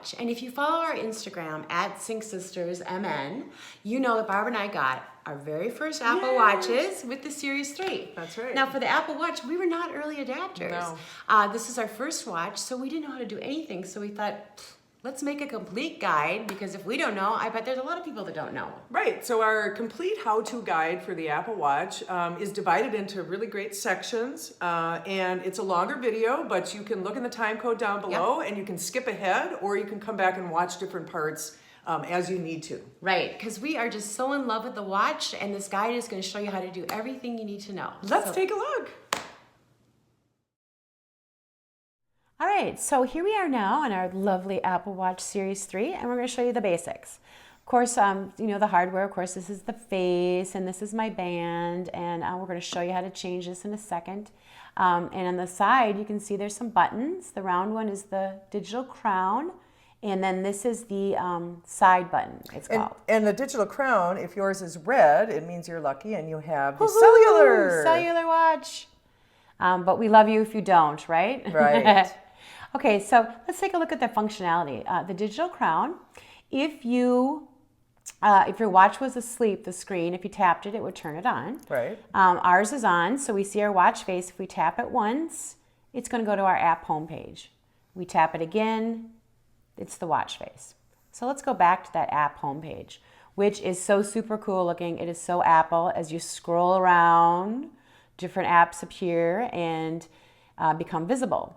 Watch. And if you follow our Instagram at Sync Sisters MN, you know that Barbara and I got our very first Apple Watches with the Series 3. That's right. Now for the Apple Watch, we were not early adapters. No. This is our first watch, so we didn't know how to do anything. So we thought, let's make a complete guide, because if we don't know, I bet there's a lot of people that don't know. Right, so our complete how-to guide for the Apple Watch is divided into really great sections, and it's a longer video, but you can look in the time code down below, and you can skip ahead, or you can come back and watch different parts as you need to. Right, because we are just so in love with the watch, and this guide is going to show you how to do everything you need to know. Let's take a look. All right, so here we are now on our lovely Apple Watch Series 3, and we're going to show you the basics. Of course, you know, the hardware, of course, this is the face, and this is my band, and we're going to show you how to change this in a second. And on the side, you can see there's some buttons. The round one is the digital crown, and then this is the side button, it's called. And the digital crown, if yours is red, it means you're lucky, and you have the cellular. Cellular watch. But we love you if you don't, right? Right. Okay, so let's take a look at the functionality. The digital crown, if your watch was asleep, the screen, if you tapped it, it would turn it on. Right. Ours is on, so we see our watch face. If we tap it once, it's going to go to our app homepage. We tap it again, it's the watch face. So let's go back to that app homepage, which is so super cool looking. It is so Apple. As you scroll around, different apps appear and become visible.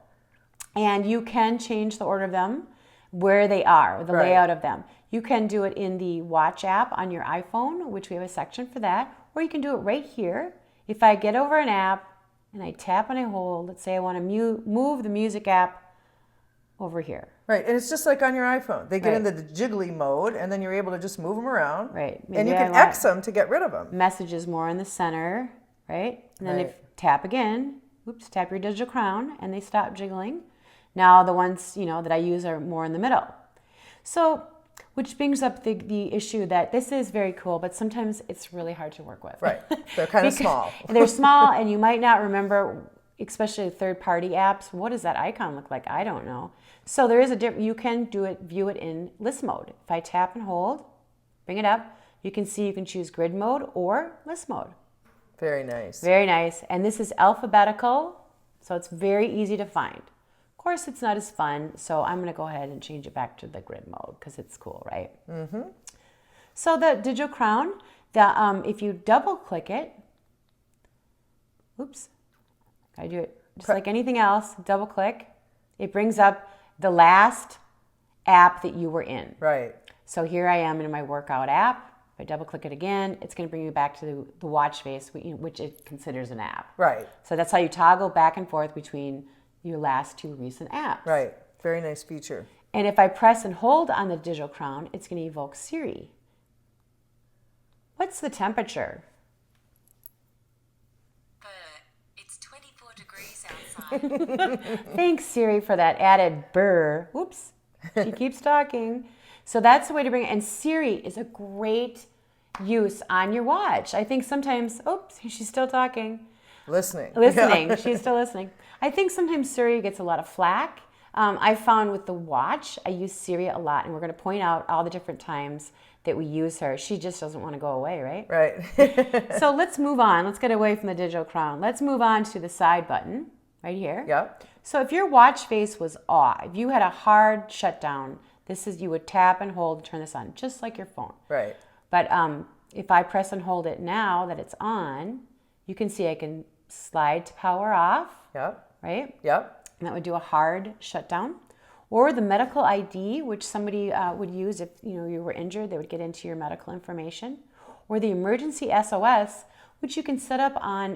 And you can change the order of them, where they are, the layout of them. You can do it in the Watch app on your iPhone, which we have a section for that, or you can do it right here. If I get over an app and I tap and I hold, let's say I want to move the music app over here. Right, and it's just like on your iPhone. They get into the jiggly mode, and then you're able to just move them around. Right. And you can X them to get rid of them. Messages more in the center, right? And then if tap again, tap your digital crown, and they stop jiggling. Now the ones, you know, that I use are more in the middle. So, which brings up the issue that this is very cool, but sometimes it's really hard to work with. Right, they're kind of small. They're small, and you might not remember, especially third-party apps, what does that icon look like? I don't know. So there is a different, you can view it in list mode. If I tap and hold, bring it up, you can see you can choose grid mode or list mode. Very nice. Very nice. And this is alphabetical, so it's very easy to find. Of course, it's not as fun, so I'm going to go ahead and change it back to the grid mode because it's cool, right? Mm-hmm. So the digital crown, if you double-click it, I do it just like anything else, double-click, it brings up the last app that you were in. Right. So here I am in my workout app. If I double-click it again, it's going to bring me back to the watch face, which it considers an app. Right. So that's how you toggle back and forth between your last two recent apps. Right. Very nice feature. And if I press and hold on the digital crown, it's going to evoke Siri. What's the temperature? It's 24 degrees outside. Thanks, Siri, for that added burr. Oops. She keeps talking. So that's the way to bring it. And Siri is a great use on your watch. I think sometimes, she's still talking. Listening. Yeah. She's still listening. I think sometimes Siri gets a lot of flack. I found with the watch, I use Siri a lot, and we're going to point out all the different times that we use her. She just doesn't want to go away, right? Right. So let's move on. Let's get away from the digital crown. Let's move on to the side button right here. Yep. So if your watch face was off, if you had a hard shutdown, you would tap and hold to turn this on, just like your phone. Right. But if I press and hold it now that it's on, you can see I can slide to power off. Yep. Right? Yep. And that would do a hard shutdown. Or the medical ID, which somebody would use if you were injured, they would get into your medical information. Or the emergency SOS, which you can set up on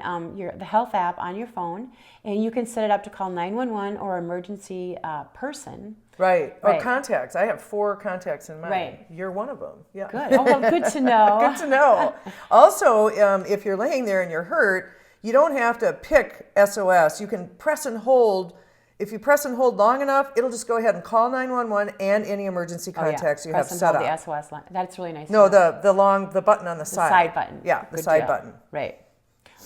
the health app on your phone, and you can set it up to call 911 or emergency person. Right. Or contacts. I have 4 contacts in mind. Right. You're one of them. Yeah. Good. Oh, well, good to know. Good to know. Also, if you're laying there and you're hurt, you don't have to pick SOS. You can press and hold. If you press and hold long enough, it'll just go ahead and call 911 and any emergency contacts you have set up. Press and hold the SOS line. That's really nice. No, the button on the side. The side button. Yeah, the Good side deal. button. Right.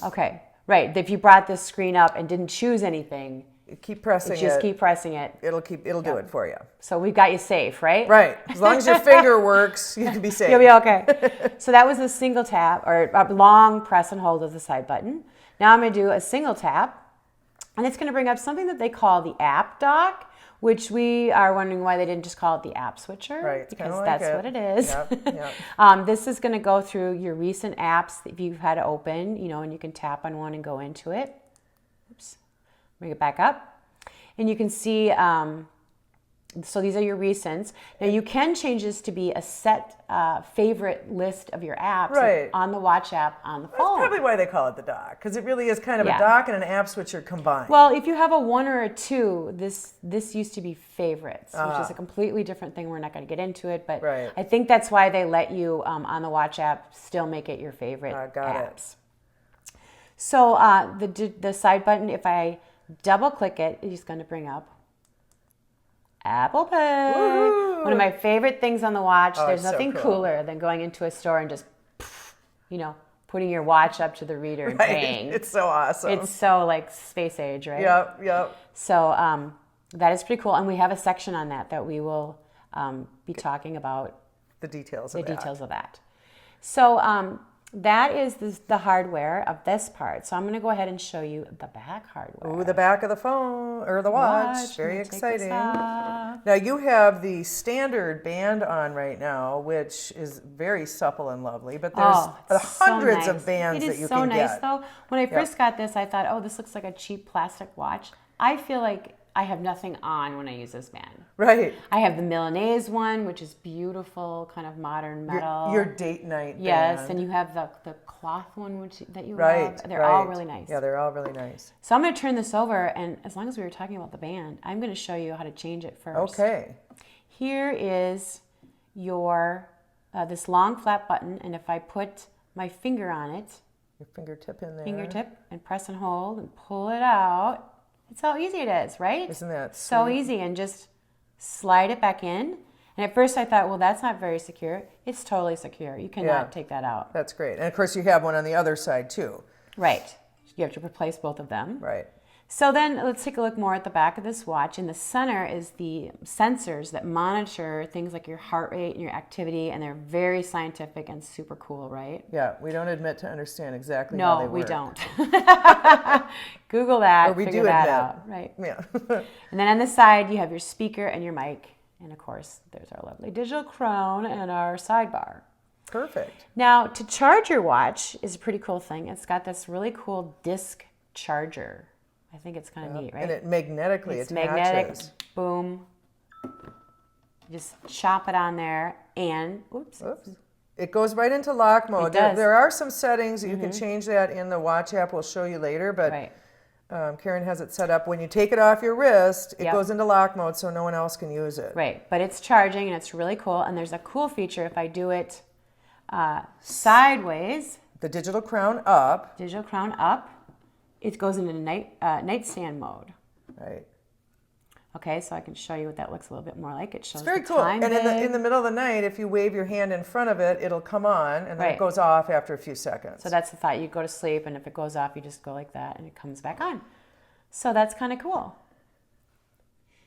Okay. Right. If you brought this screen up and didn't choose anything, keep pressing it. Just keep pressing it. It'll do it for you. So we've got you safe, right? Right. As long as your finger works, you can be safe. You'll be okay. So that was a single tap or a long press and hold of the side button. Now I'm going to do a single tap, and it's going to bring up something that they call the app dock, which we are wondering why they didn't just call it the app switcher. Right. Because like that's it. what it is. Yep. This is going to go through your recent apps that you've had open, and you can tap on one and go into it. Oops. Bring it back up. And you can see, so these are your recents. Now you can change this to be a set favorite list of your apps on the watch app on the phone. That's probably why they call it the dock, because it really is kind of a dock and an app switcher combined. Well, if you have a 1 or a 2, this used to be favorites, which is a completely different thing. We're not going to get into it, but I think that's why they let you on the watch app still make it your favorite apps. So the side button, if I double click it, it's going to bring up Apple Pay. Woo-hoo. One of my favorite things on the watch. There's nothing cooler than going into a store and just, putting your watch up to the reader and paying. It's so awesome. It's so like space age, right? Yep. So that is pretty cool. And we have a section on that we will be talking about. The details of that. So that is the hardware of this part. So I'm going to go ahead and show you the back hardware. Ooh, the back of the phone or the watch. Very exciting. Now you have the standard band on right now, which is very supple and lovely, but there's hundreds of bands that you can get. It is so nice though. When I first got this, I thought, oh, this looks like a cheap plastic watch. I feel like I have nothing on when I use this band. Right. I have the Milanese one, which is beautiful, kind of modern metal. Your date night band. Yes, and you have the cloth one that you love. They're all really nice. Yeah, they're all really nice. So I'm going to turn this over, and as long as we were talking about the band, I'm going to show you how to change it first. Okay. Here is your this long flat button, and if I put my finger on it, your fingertip in there, and press and hold and pull it out. It's how easy it is, right? Isn't that so sweet? Easy? And just slide it back in. And at first I thought, well, that's not very secure. It's totally secure. You cannot take that out. That's great. And of course you have one on the other side too. Right. You have to replace both of them. Right. So then let's take a look more at the back of this watch. In the center is the sensors that monitor things like your heart rate and your activity, and they're very scientific and super cool, right? Yeah, we don't admit to understand exactly how they work. No, we don't. Google that, figure that out. Right. Yeah. And then on the side, you have your speaker and your mic. And of course, there's our lovely digital crown and our sidebar. Perfect. Now, to charge your watch is a pretty cool thing. It's got this really cool disc charger. I think it's kind of neat, right? And it magnetically attaches. Magnetic, boom. Just chop it on there and, oops. It goes right into lock mode. It does. There are some settings that you can change that in the watch app. We'll show you later, but Karen has it set up. When you take it off your wrist, it goes into lock mode so no one else can use it. Right, but it's charging and it's really cool. And there's a cool feature if I do it sideways. The digital crown up. Digital crown up. It goes into nightstand mode. Right. Okay, so I can show you what that looks a little bit more like. It shows It's very the cool. time And in the middle of the night, if you wave your hand in front of it, it'll come on, and then it goes off after a few seconds. So that's the thought. You go to sleep, and if it goes off, you just go like that, and it comes back on. So that's kind of cool.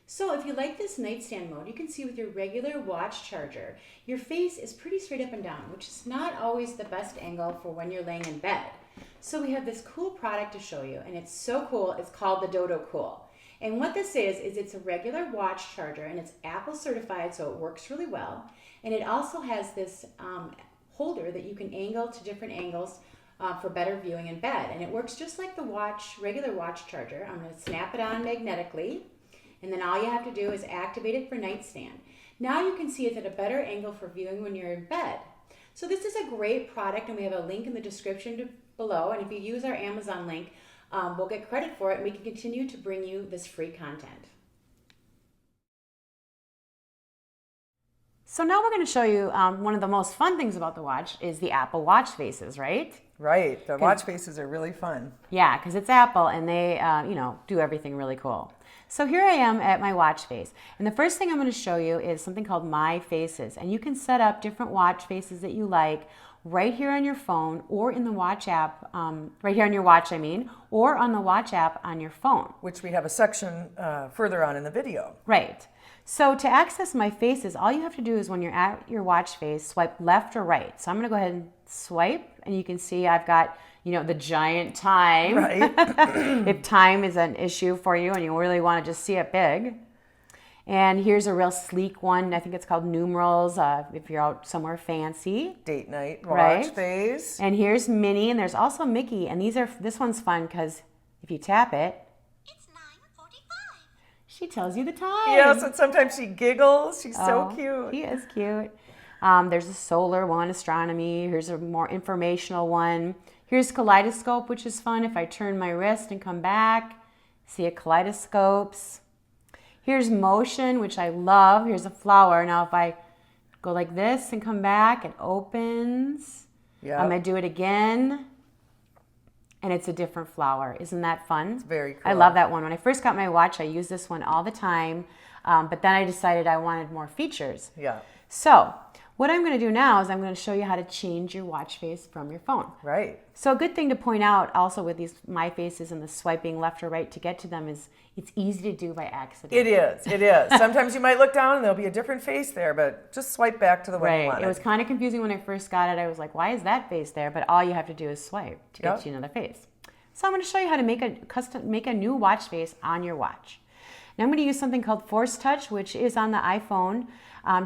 So if you like this nightstand mode, you can see with your regular watch charger, your face is pretty straight up and down, which is not always the best angle for when you're laying in bed. So we have this cool product to show you, and it's so cool. It's called the Dodo Cool. And what this is it's a regular watch charger, and it's Apple certified, so it works really well. And it also has this holder that you can angle to different angles for better viewing in bed. And it works just like the regular watch charger. I'm going to snap it on magnetically, and then all you have to do is activate it for nightstand. Now you can see it's at a better angle for viewing when you're in bed. So this is a great product, and we have a link in the description below. And if you use our Amazon link, we'll get credit for it, and we can continue to bring you this free content. So now we're going to show you one of the most fun things about the watch is the Apple Watch faces, right? Right. The watch faces are really fun. Yeah, because it's Apple and they, do everything really cool. So here I am at my watch face. And the first thing I'm going to show you is something called My Faces. And you can set up different watch faces that you like right here on your phone or in the watch app, right here on your watch, or on the watch app on your phone. Which we have a section further on in the video. Right. So to access My Faces, all you have to do is when you're at your watch face, swipe left or right. So I'm going to go ahead and swipe, and you can see I've got, the giant time. Right. If time is an issue for you and you really want to just see it big. And here's a real sleek one. I think it's called numerals if you're out somewhere fancy. Date night watch Right. face. And here's Minnie, and there's also Mickey. And this one's fun because if you tap it, It's 9:45. she tells you the time. Yes, and sometimes she giggles. She's so cute. He is cute. There's a solar one, astronomy. Here's a more informational one. Here's kaleidoscope, which is fun. If I turn my wrist and come back, see a kaleidoscopes. Here's motion, which I love. Here's a flower. Now if I go like this and come back, it opens. Yeah. I'm going to do it again. And it's a different flower. Isn't that fun? It's very cool. I love that one. When I first got my watch, I used this one all the time. But then I decided I wanted more features. Yeah. So what I'm going to do now is I'm going to show you how to change your watch face from your phone. Right. So a good thing to point out also with these My Faces and the swiping left or right to get to them is it's easy to do by accident. It is. It is. Sometimes you might look down and there'll be a different face there, but just swipe back to the one you wanted. It was kind of confusing when I first got it. I was like, why is that face there? But all you have to do is swipe to get to another face. So I'm going to show you how to make a new watch face on your watch. Now I'm going to use something called Force Touch, which is on the iPhone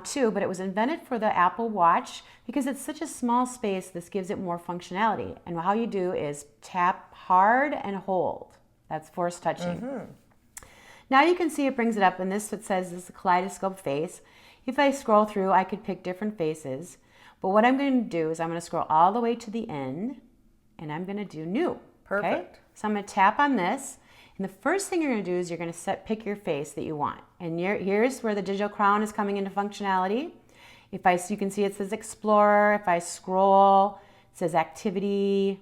too, but it was invented for the Apple Watch because it's such a small space. This gives it more functionality. And how you do is tap hard and hold. That's force touching. Mm-hmm. Now you can see it brings it up, and it says this is a kaleidoscope face. If I scroll through, I could pick different faces. But what I'm going to do is I'm going to scroll all the way to the end, and I'm going to do new. Perfect. Okay? So I'm going to tap on this. And the first thing you're going to do is you're going to pick your face that you want. And here's where the digital crown is coming into functionality. You can see it says Explorer. If I scroll, it says Activity,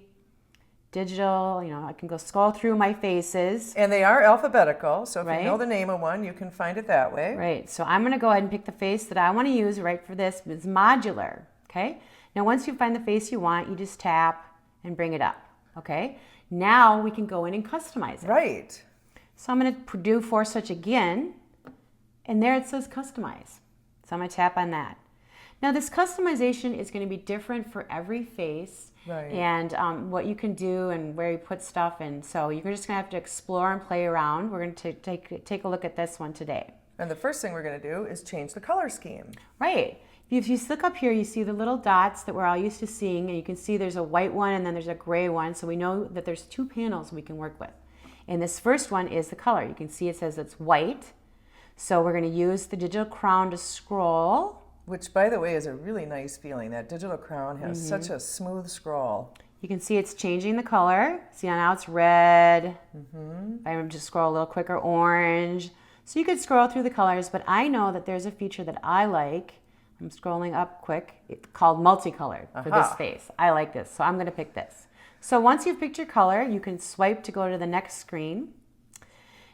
Digital. I can go scroll through my faces. And they are alphabetical, so if you know the name of one, you can find it that way. Right. So I'm going to go ahead and pick the face that I want to use right for this. It's modular. Okay. Now once you find the face you want, you just tap and bring it up. Okay. Now we can go in and customize it. Right. So I'm going to do Force Touch again, and there it says Customize. So I'm going to tap on that. Now this customization is going to be different for every face, right, and what you can do and where you put stuff in. So you're just going to have to explore and play around. We're going to take a look at this one today. And the first thing we're going to do is change the color scheme. Right. If you look up here, you see the little dots that we're all used to seeing, and you can see there's a white one and then there's a gray one. So we know that there's two panels we can work with. And this first one is the color. You can see it says it's white. So we're going to use the digital crown to scroll. Which, by the way, is a really nice feeling. That digital crown has such a smooth scroll. You can see it's changing the color. See now it's red. If I just scroll a little quicker, orange. So you could scroll through the colors, but I know that there's a feature that I like. I'm scrolling up quick. It's called multicolored for this face. I like this, so I'm going to pick this. So once you've picked your color, you can swipe to go to the next screen.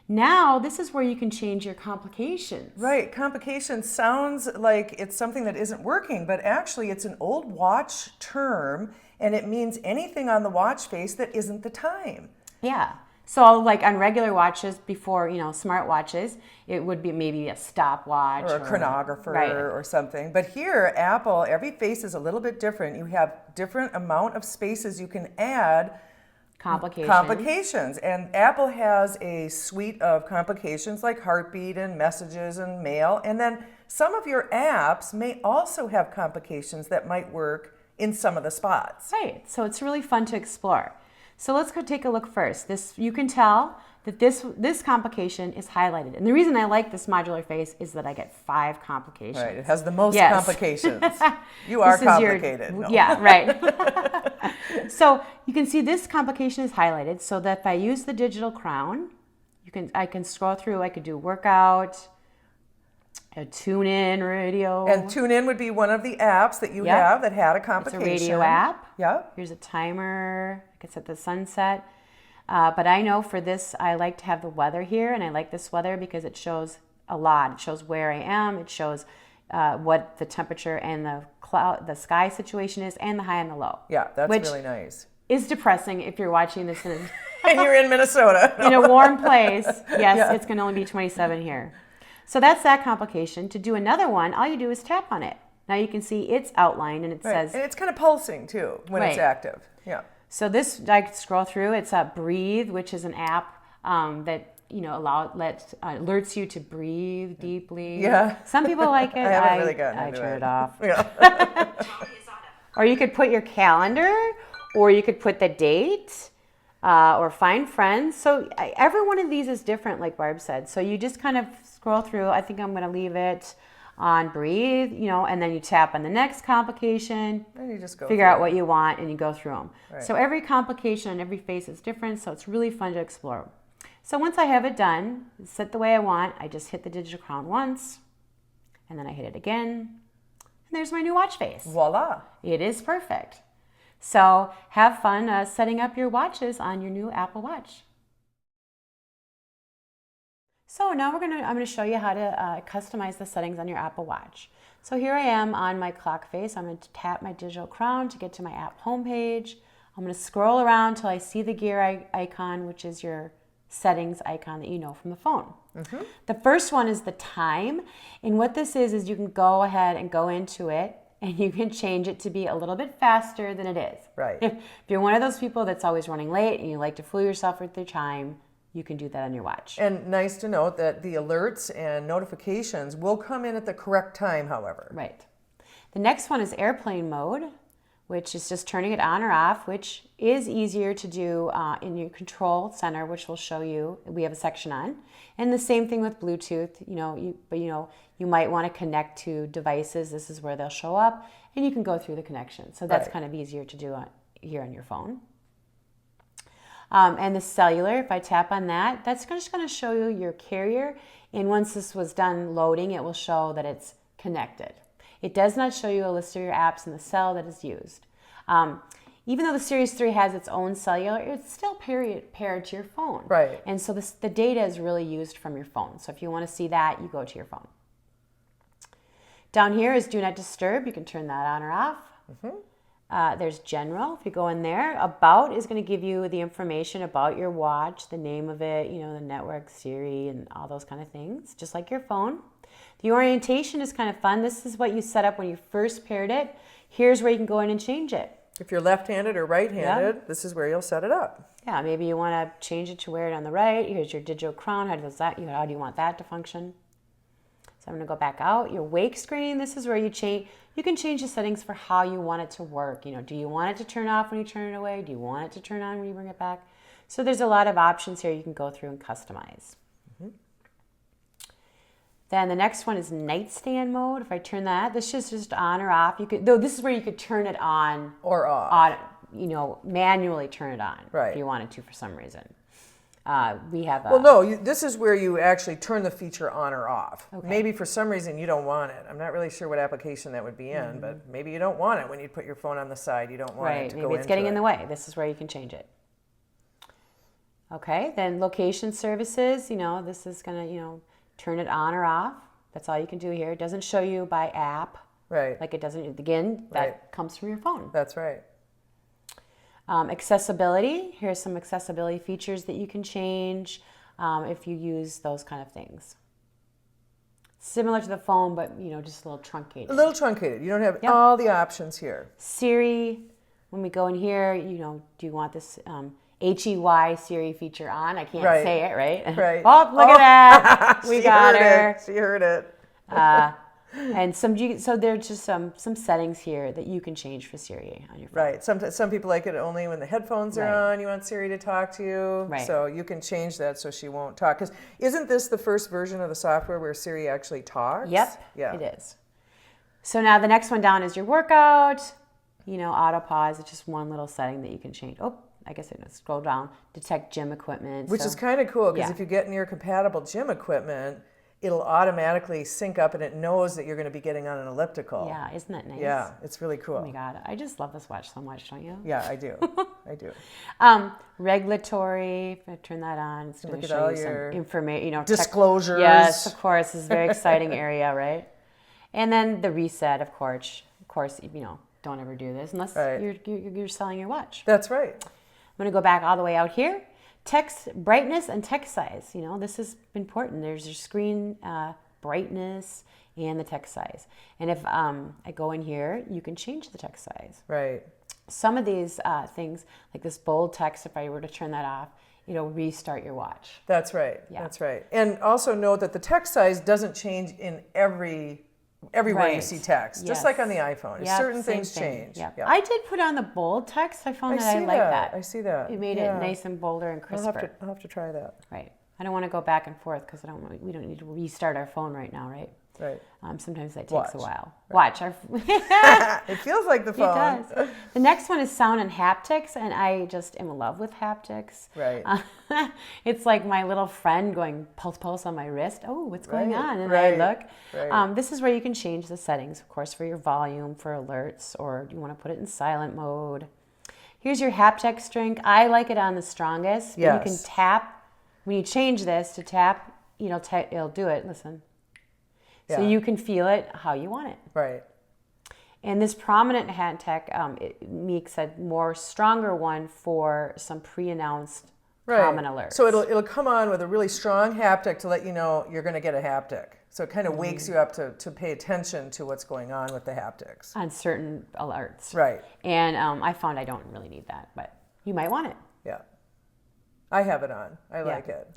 Now, this is where you can change your complications. Right. Complications sounds like it's something that isn't working, but actually it's an old watch term, and it means anything on the watch face that isn't the time. Yeah. So like on regular watches before, smart watches, it would be maybe a stopwatch. Or a chronographer or something. But here, Apple, every face is a little bit different. You have different amount of spaces you can add complications. And Apple has a suite of complications like heartbeat and messages and mail. And then some of your apps may also have complications that might work in some of the spots. Right. So it's really fun to explore. So let's go take a look first. You can tell that this complication is highlighted. And the reason I like this modular face is that I get 5 complications. Right, it has the most complications. You are complicated. No. Yeah, right. So you can see this complication is highlighted so that if I use the digital crown, I can scroll through, I could do workout, A tune-in radio. And TuneIn would be one of the apps that you Yep. have that had a It's complication. a radio app. Yep. Here's a timer. I can set the sunset. But I know for this, I like to have the weather here, and I like this weather because it shows a lot. It shows where I am. It shows what the temperature and the sky situation is, and the high and the low. Yeah, that's which really nice. is depressing if you're watching this in And you're in Minnesota. in a warm place. Yes, it's going to only be 27 here. So that's that complication. To do another one, all you do is tap on it. Now you can see it's outlined, and it says... And it's kind of pulsing, too, when it's Right. active. Yeah. So this, I could scroll through. It's Breathe, which is an app that alerts you to breathe deeply. Yeah. Some people like it. I haven't really gotten I into turn it. it off. Yeah. Or you could put your calendar, or you could put the date, or find friends. So every one of these is different, like Barb said. So you just kind of scroll through. I think I'm going to leave it on Breathe, and then you tap on the next complication, And you just go figure through out it. what you want, and you go through them. Right. So every complication and every face is different, so it's really fun to explore. So once I have it done, set the way I want, I just hit the digital crown once, and then I hit it again, and there's my new watch face. Voila. It is perfect. So have fun setting up your watches on your new Apple Watch. So now I'm going to show you how to customize the settings on your Apple Watch. So here I am on my clock face. I'm going to tap my digital crown to get to my app homepage. I'm going to scroll around till I see the gear icon, which is your settings icon that you know from the phone. Mm-hmm. The first one is the time. And what this is you can go ahead and go into it, and you can change it to be a little bit faster than it is. Right. If you're one of those people that's always running late and you like to fool yourself with your time, you can do that on your watch. And nice to note that the alerts and notifications will come in at the correct time, however. Right. The next one is airplane mode, which is just turning it on or off, which is easier to do in your control center, which will show you, we have a section on. And the same thing with Bluetooth, you might want to connect to devices. This is where they'll show up, and you can go through the connection. So that's Right. kind of easier to do here on your phone. And the cellular, if I tap on that, that's just going to show you your carrier. And once this was done loading, it will show that it's connected. It does not show you a list of your apps in the cell that is used. Even though the Series 3 has its own cellular, it's still paired to your phone. Right. And so the data is really used from your phone. So if you want to see that, you go to your phone. Down here is Do Not Disturb. You can turn that on or off. Mm-hmm. There's General. If you go in there, About is going to give you the information about your watch, the name of it, the network, Siri, and all those kind of things, just like your phone. The orientation is kind of fun. This is what you set up when you first paired it. Here's where you can go in and change it. If you're left-handed or right-handed, This is where you'll set it up. Yeah, maybe you want to change it to wear it on the right. Here's your digital crown. How do you want that to function? So I'm going to go back out. Your wake screen, this is where you can change the settings for how you want it to work. Do you want it to turn off when you turn it away? Do you want it to turn on when you bring it back? So there's a lot of options here you can go through and customize. Mm-hmm. Then the next one is Nightstand mode. If I turn that, this is just on or off. This is where you could turn it on Or off. Manually turn it on Right. if you wanted to for some reason. We have this is where you actually turn the feature on or off. Okay. Maybe for some reason you don't want it. I'm not really sure what application that would be in, but maybe you don't want it when you put your phone on the side. You don't want it to go maybe it's into getting in it. the way. This is where you can change it. Okay, then location services, this is going to, turn it on or off. That's all you can do here. It doesn't show you by app. Right. Like it doesn't, again, that Right. comes from your phone. That's right. Accessibility, here's some accessibility features that you can change if you use those kind of things. Similar to the phone, but just a little truncated. A little truncated. You don't have Yep. all the options here. Siri, when we go in here, do you want this HEY Siri feature on? I can't Right. say it, right? Right. Oh, look at that. We got her. She heard it. And so there's just some settings here that you can change for Siri on your phone. Right. Some people like it only when the headphones are Right. on. You want Siri to talk to you. Right. So you can change that so she won't talk. Because isn't this the first version of the software where Siri actually talks? Yep, Yeah. it is. So now the next one down is your workout. Auto pause. It's just one little setting that you can change. Oh, I guess I can scroll down. Detect gym equipment. Which So- is kind of cool because yeah. if you get near compatible gym equipment, it'll automatically sync up and it knows that you're going to be getting on an elliptical. Yeah, isn't that nice? Yeah, it's really cool. Oh my God, I just love this watch so much, don't you? Yeah, I do. I do. Regulatory, if I turn that on, it's going to show you some information, disclosures. Yes, of course, it's a very exciting area, right? And then the reset, of course, don't ever do this unless you're selling your watch. That's right. I'm going to go back all the way out here. Text brightness and text size. This is important. There's your screen brightness and the text size. And if I go in here, you can change the text size. Right. Some of these things, like this bold text, if I were to turn that off, it'll restart your watch. That's right. Yeah. That's right. And also note that the text size doesn't change in everywhere you see text, just like on the iPhone. Yep, certain same things thing. change. Yep. Yep. I did put on the bold text. I found that I like that. I see that. It made it nice and bolder and crisper. I'll have to try that. Right. I don't want to go back and forth because we don't need to restart our phone right now, right? Right. Sometimes that takes a while. Right. Watch. It feels like the phone. It does. The next one is sound and haptics, and I just am in love with haptics. Right. It's like my little friend going pulse on my wrist. Oh, what's going on? And right. I look. Right. This is where you can change the settings, of course, for your volume, for alerts, or you want to put it in silent mode. Here's your haptic strength. I like it on the strongest. Yes. You can tap. When you change this to tap, it'll do it. Listen. So you can feel it how you want it. Right. And this prominent hand tech, Meek said, more stronger one for some pre-announced common alerts. So it'll come on with a really strong haptic to let you know you're going to get a haptic. So it kind of wakes you up to pay attention to what's going on with the haptics. On certain alerts. Right. And I found I don't really need that, but you might want it. Yeah. I have it on. I like it.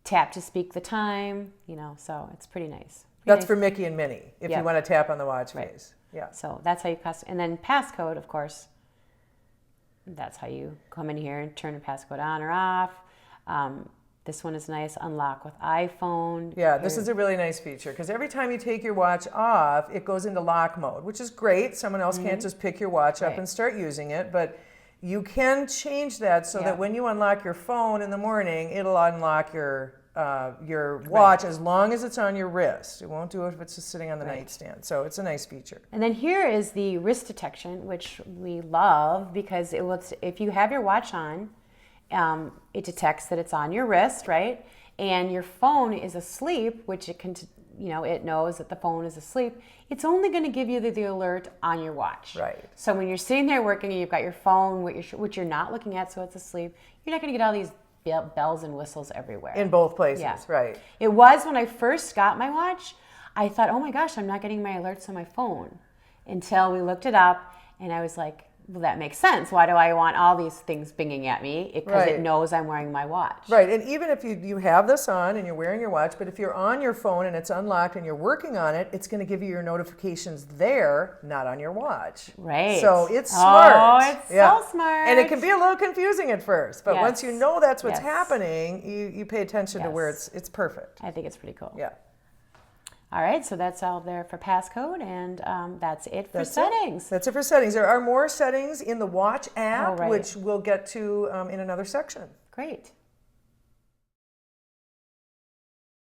Tap to speak the time, so it's pretty nice. That's for Mickey and Minnie, if you want to tap on the watch face. Yeah. So that's how you and then passcode, of course. That's how you come in here and turn the passcode on or off. This one is nice, unlock with iPhone. Yeah, this is a really nice feature because every time you take your watch off, it goes into lock mode, which is great. Someone else can't just pick your watch up and start using it, but you can change that so that when you unlock your phone in the morning, it'll unlock your watch as long as it's on your wrist. It won't do it if it's just sitting on the nightstand. So it's a nice feature. And then here is the wrist detection, which we love because if you have your watch on, it detects that it's on your wrist, right? And your phone is asleep, which it can, it knows that the phone is asleep. It's only going to give you the alert on your watch. Right. So when you're sitting there working and you've got your phone, which you're not looking at, so it's asleep, you're not going to get all these bells and whistles everywhere. In both places, right. It was when I first got my watch, I thought, oh my gosh, I'm not getting my alerts on my phone. Until we looked it up, and I was like, well, that makes sense. Why do I want all these things binging at me? Because it knows I'm wearing my watch. Right, and even if you have this on and you're wearing your watch, but if you're on your phone and it's unlocked and you're working on it, it's going to give you your notifications there, not on your watch. Right. So it's smart. Oh, it's so smart. And it can be a little confusing at first, but once you know that's what's happening, you pay attention to where it's perfect. I think it's pretty cool. Yeah. All right, so that's all there for passcode, and that's it for settings. That's it for settings. There are more settings in the Watch app, which we'll get to in another section. Great.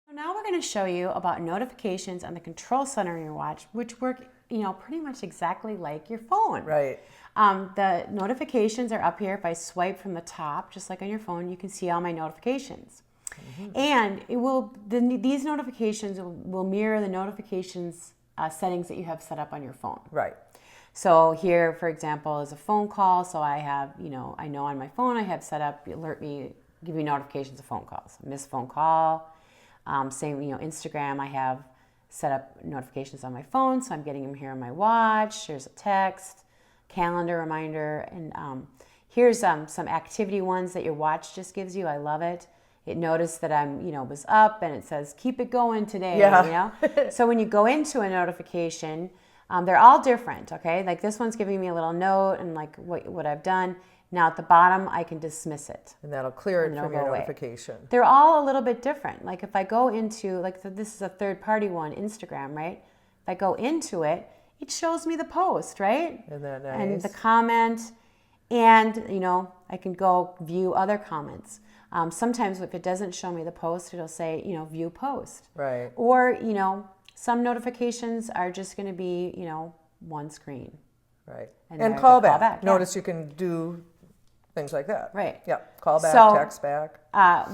So now we're going to show you about notifications on the control center in your watch, which work, pretty much exactly like your phone. Right. The notifications are up here. If I swipe from the top, just like on your phone, you can see all my notifications. And these notifications will mirror the notifications settings that you have set up on your phone. Right. So here, for example, is a phone call. So I have, I know on my phone I have set up, alert me, give me notifications of phone calls. Missed phone call. Same, Instagram, I have set up notifications on my phone. So I'm getting them here on my watch. Here's a text, calendar reminder. And here's some activity ones that your watch just gives you. I love it. It noticed that I'm, was up and it says, keep it going today, So when you go into a notification, they're all different, okay? Like this one's giving me a little note and like what I've done. Now at the bottom, I can dismiss it. And that'll clear it from your notification. They're all a little bit different. Like if I go into, this is a third party one, Instagram, right? If I go into it, it shows me the post, right? Isn't that nice? And the comment. And, I can go view other comments. Sometimes if it doesn't show me the post, it'll say, view post. Right. Or, some notifications are just going to be, one screen. Right. And And there's call the back. yeah. Notice you can do things like that. Right. Yeah. Call back, So, text back.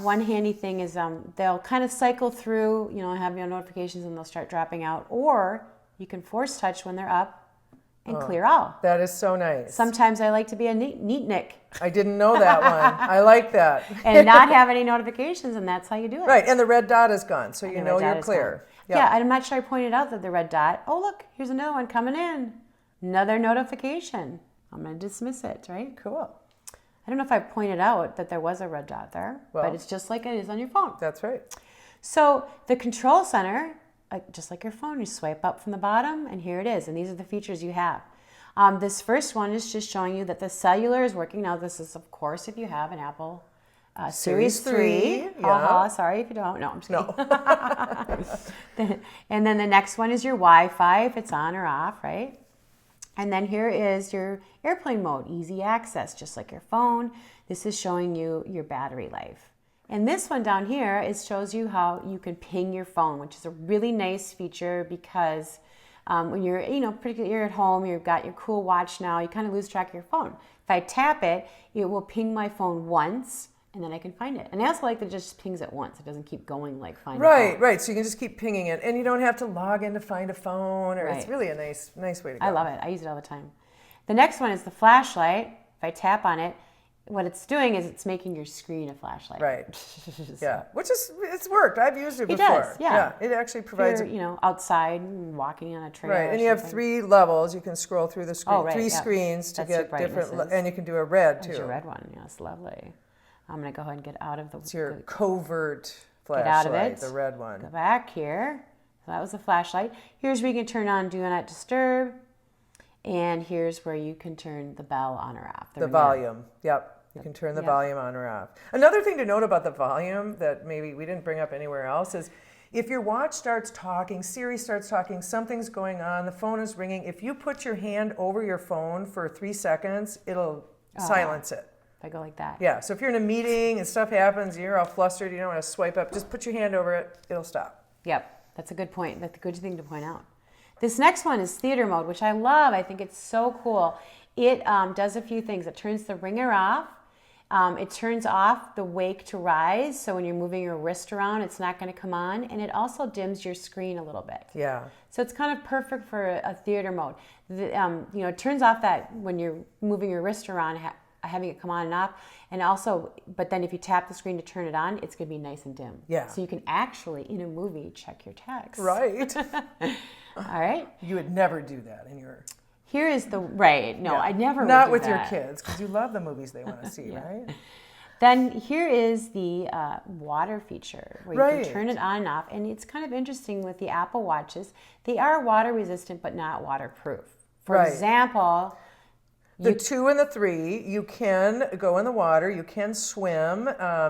One handy thing is they'll kind of cycle through, have your notifications and they'll start dropping out. Or you can force touch when they're up and clear all. That is so nice. Sometimes I like to be a neat Nick I didn't know that one. I like that. and not have any notifications, and that's how you do it. Right. And the red dot is gone, so you And the know red dot you're is clear. gone. Yep. Yeah, I'm not sure I pointed out that the red dot. Oh, look, here's another one coming in. Another notification. I'm going to dismiss it, right? Cool. I don't know if I pointed out that there was a red dot there, Well, but it's just like it is on your phone. That's right. So the control center, just like your phone, you swipe up from the bottom, and here it is. And these are the features you have. This first one is just showing you that the cellular is working. Now, this is, of course, if you have an Apple Series 3. Yeah. Sorry if you don't. No, I'm just kidding. And then the next one is your Wi-Fi, if it's on or off, right? And then here is your airplane mode, easy access, just like your phone. This is showing you your battery life. And this one down here shows you how you can ping your phone, which is a really nice feature because when you're, particularly you're at home, you've got your cool watch now, you kind of lose track of your phone. If I tap it, it will ping my phone once, and then I can find it. And I also like that it just pings it once. It doesn't keep going like find a phone. Right. So you can just keep pinging it, and you don't have to log in to find a phone. Or It's Right. really a nice way to go. I love it. I use it all the time. The next one is the flashlight. If I tap on it, what it's doing is it's making your screen a flashlight. Right. Yeah. It's worked. I've used it It before. does, yeah. It actually If provides. you're, outside and walking on a trail. Right, or and you have something. 3 levels. You can scroll through the screen, Oh, right, 3 yeah. screens to That's your get different, brightnesses. and you can do a red too. There's your red one. Yes, lovely. I'm going to go ahead and get out of the... It's your covert Get out of flashlight, it. the red one. Go back here. So that was the flashlight. Here's where you can turn on Do Not Disturb. And here's where you can turn the bell on or off. The volume. Yep. You can turn the volume on or off. Another thing to note about the volume that maybe we didn't bring up anywhere else is if your watch starts talking, Siri starts talking, something's going on, the phone is ringing. If you put your hand over your phone for 3 seconds, it'll silence it. If I go like that. Yeah, so if you're in a meeting and stuff happens, you're all flustered, you don't want to swipe up, just put your hand over it, it'll stop. Yep, that's a good point. That's a good thing to point out. This next one is theater mode, which I love. I think it's so cool. It does a few things. It turns the ringer off. It turns off the wake to rise, so when you're moving your wrist around, it's not going to come on, and it also dims your screen a little bit. Yeah. So it's kind of perfect for a theater mode. It turns off that when you're moving your wrist around, having it come on and off, and also, but then if you tap the screen to turn it on, it's going to be nice and dim. Yeah. So you can actually, in a movie, check your text. Right. All right. You would never do that in your... Here is the, right, no, Yeah. I never Not would with do that. your kids, because you love the movies they want to see, right? Then here is the water feature where you Right. can turn it on and off. And it's kind of interesting with the Apple Watches. They are water resistant, but not waterproof. For Right. example, The 2 and the 3, you can go in the water, you can swim,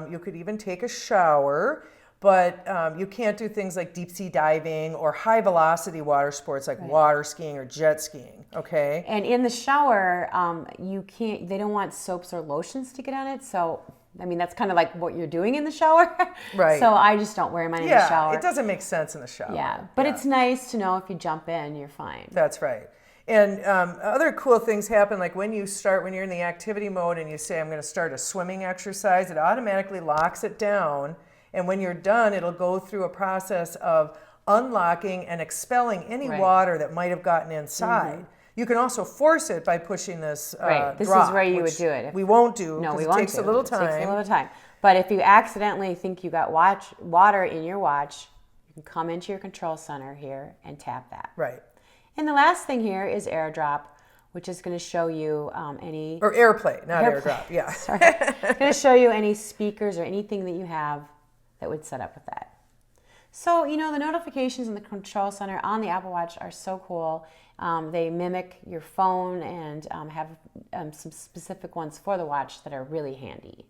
you could even take a shower, but you can't do things like deep sea diving or high velocity water sports like water skiing or jet skiing, okay? and in the shower, you can't, they don't want soaps or lotions to get on it. So, I mean, that's kind of like what you're doing in the shower. Right. So I just don't wear mine in the shower. It doesn't make sense in the shower. Yeah, but it's nice to know if you jump in, you're fine. That's right. And other cool things happen, like when you're in the activity mode and you say, I'm going to start a swimming exercise, it automatically locks it down. And when you're done, it'll go through a process of unlocking and expelling any water that might have gotten inside. You can also force it by pushing this This drop, is where you would which do it. We won't do No, because we it won't takes do. a little It takes a time. little time. But if you accidentally think you got water in your watch, you can come into your control center here and tap that. Right. And the last thing here is AirDrop, which is going to show you any... Or AirPlay, not AirPlay. AirDrop. Yeah. Sorry. It's going to show you any speakers or anything that you have that would set up with that. So, the notifications in the control center on the Apple Watch are so cool. They mimic your phone and have some specific ones for the watch that are really handy.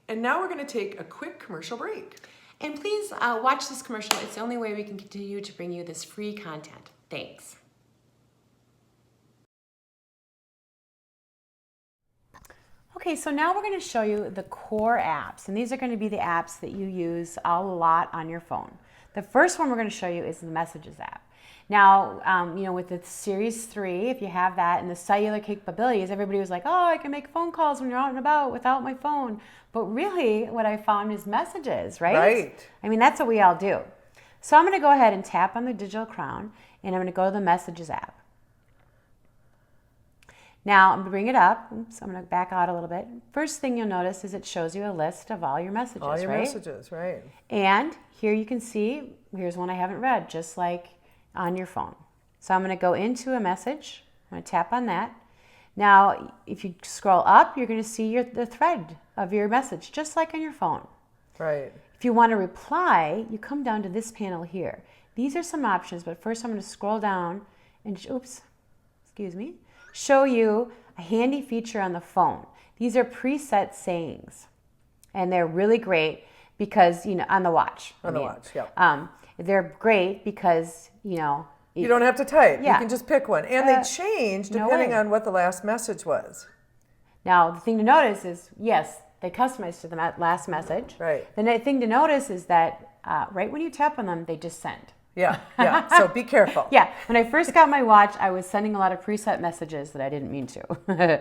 And now we're going to take a quick commercial break. And please watch this commercial. It's the only way we can continue to bring you this free content. Thanks. Okay, so now we're going to show you the core apps, and these are going to be the apps that you use a lot on your phone. The first one we're going to show you is the Messages app. Now, you know, with the Series 3, if you have that and the cellular capabilities, everybody was like, oh, I can make phone calls when you're out and about without my phone. But really, what I found is messages, right? Right. I mean, that's what we all do. So I'm going to go ahead and tap on the digital crown, and I'm going to go to the Messages app. Now, I'm going to bring it up. Oops, I'm going to back out a little bit. First thing you'll notice is it shows you a list of all your messages, All your right? messages, right. And here you can see, here's one I haven't read, just like on your phone. So I'm going to go into a message. I'm going to tap on that. Now, if you scroll up, you're going to see the thread of your message, just like on your phone. Right. If you want to reply, you come down to this panel here. These are some options, but first I'm going to scroll down and, oops, excuse me, show you a handy feature on the phone. These are preset sayings, and they're really great because, you know, on the watch. On the watch, yeah. They're great because, you know, You don't have to type. Yeah. You can just pick one. And they change no depending way. on what the last message was. Now, the thing to notice is, yes, they customize to the last message. Right. The thing to notice is that right when you tap on them, they just send. Yeah, yeah. So be careful. Yeah, when I first got my watch, I was sending a lot of preset messages that I didn't mean to.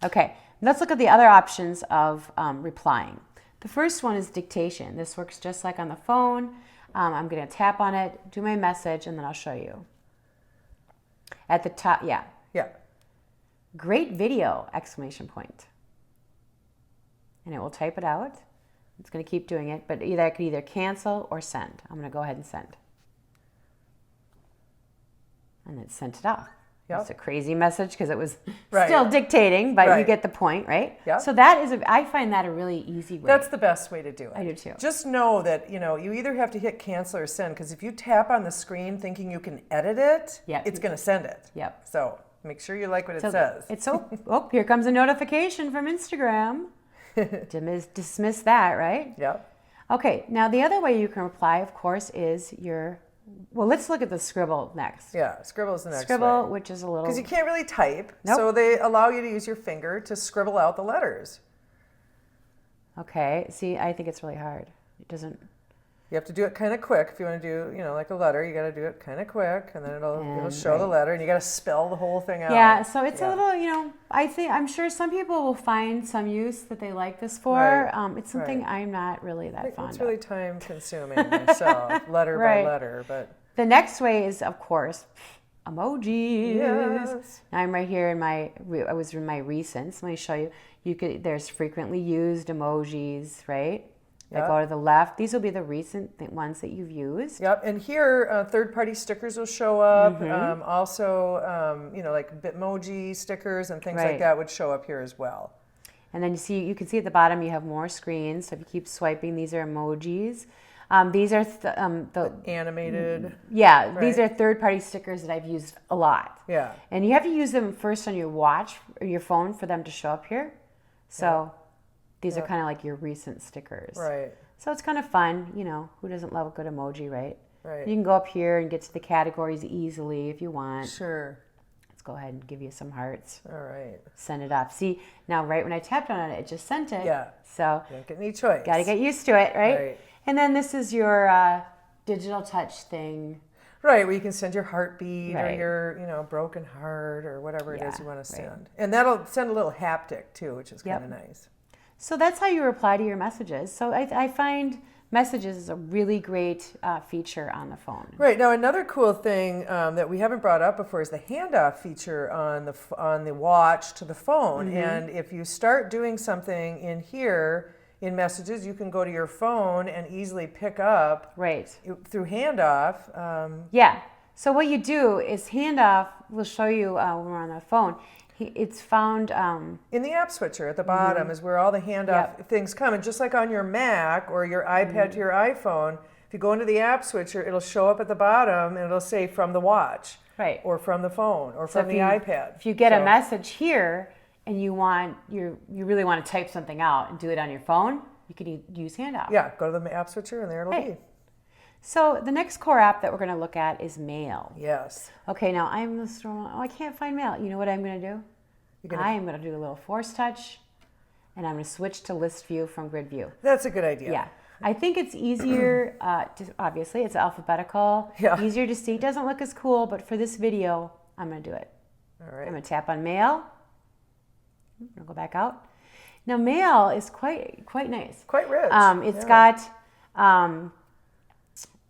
Okay, let's look at the other options of replying. The first one is dictation. This works just like on the phone. I'm going to tap on it, do my message, and then I'll show you. At the top, yeah. Yeah. Great video, exclamation point. And it will type it out. It's going to keep doing it, but I could either cancel or send. I'm going to go ahead and send. And it sent it off. Yep. It's a crazy message because it was Right. still dictating, but you Right. get the point, right? Yep. So that is, I find that a really easy way. That's the best way to do it. I do too. Just know that, you know, you either have to hit cancel or send, because if you tap on the screen thinking you can edit it, Yep. it's going to send it. Yep. So make sure you like what it So says. It's oh, here comes a notification from Instagram. Dismiss that, right? Yep. Okay, now the other way you can reply, of course, is well, let's look at the Scribble next. Yeah, scribble's the next Scribble, way. which is a little... Because you can't really type, Nope. so they allow you to use your finger to scribble out the letters. Okay, see, I think it's really hard. It doesn't... You have to do it kind of quick. If you want to do, you know, like a letter, you got to do it kind of quick, and then it'll And, show the right. letter, and you got to spell the whole thing out. Yeah, so it's a Yeah. little, you know, I'm sure some people will find some use that they like this for. Right, It's something right. I'm not really that fond It's really of. time consuming myself, letter Right. by letter, but The next way is, of course, emojis. yes. Now I'm right here in I was in my recents. Let me show you. There's frequently used emojis, right? That Yep. go to the left. These will be the recent ones that you've used. Yep, and here third-party stickers will show up. Mm-hmm. Also, you know, like Bitmoji stickers and things Right. like that would show up here as well. And then you can see at the bottom you have more screens. So if you keep swiping, these are emojis. These are the Animated. these Right. are third-party stickers that I've used a lot. Yeah. And you have to use them first on your watch or your phone for them to show up here. So these are Yeah. kind of like your recent stickers. Right. So it's kind of fun, you know, who doesn't love a good emoji, right? Right. You can go up here and get to the categories easily if you want. Sure. Let's go ahead and give you some hearts. All right. Send it off. See, now right when I tapped on it, it just sent it. Yeah. So You don't get any choice. got to get used to it, right? Right. And then this is your digital touch thing. Right, where you can send your heartbeat or Right. your, you know, broken heart or whatever it is Yeah, you want to right. send. And that'll send a little haptic too, which is Yep. kind of nice. So that's how you reply to your messages. So I find messages is a really great feature on the phone. Right, now another cool thing that we haven't brought up before is the handoff feature on the watch to the phone. Mm-hmm. And if you start doing something in here in messages, you can go to your phone and easily pick up Right. through handoff. Yeah. So what you do is handoff. We'll show you when we're on the phone. It's found. In the app switcher at the bottom is where all the handoff Yep. things come. And just like on your Mac or your iPad to your iPhone, if you go into the app switcher, it'll show up at the bottom and it'll say from the watch. Right. Or from the phone or So from if the you- iPad. If you get a So- message here and you really want to type something out and do it on your phone, you could use handoff. Yeah, go to the app switcher and there it'll Hey. be. So the next core app that we're going to look at is Mail. Yes. Okay, now I'm scrolling. Oh, I can't find Mail. You know what I'm going to do? You're gonna- I am going to do a little force touch. and I'm going to switch to list view from grid view. That's a good idea. Yeah. I think it's easier, obviously, it's alphabetical, easier to see. It doesn't look as cool, but for this video, I'm going to do it. All right. I'm going to tap on mail. I'm going to go back out. Now, mail is quite nice. Quite rich. It's got,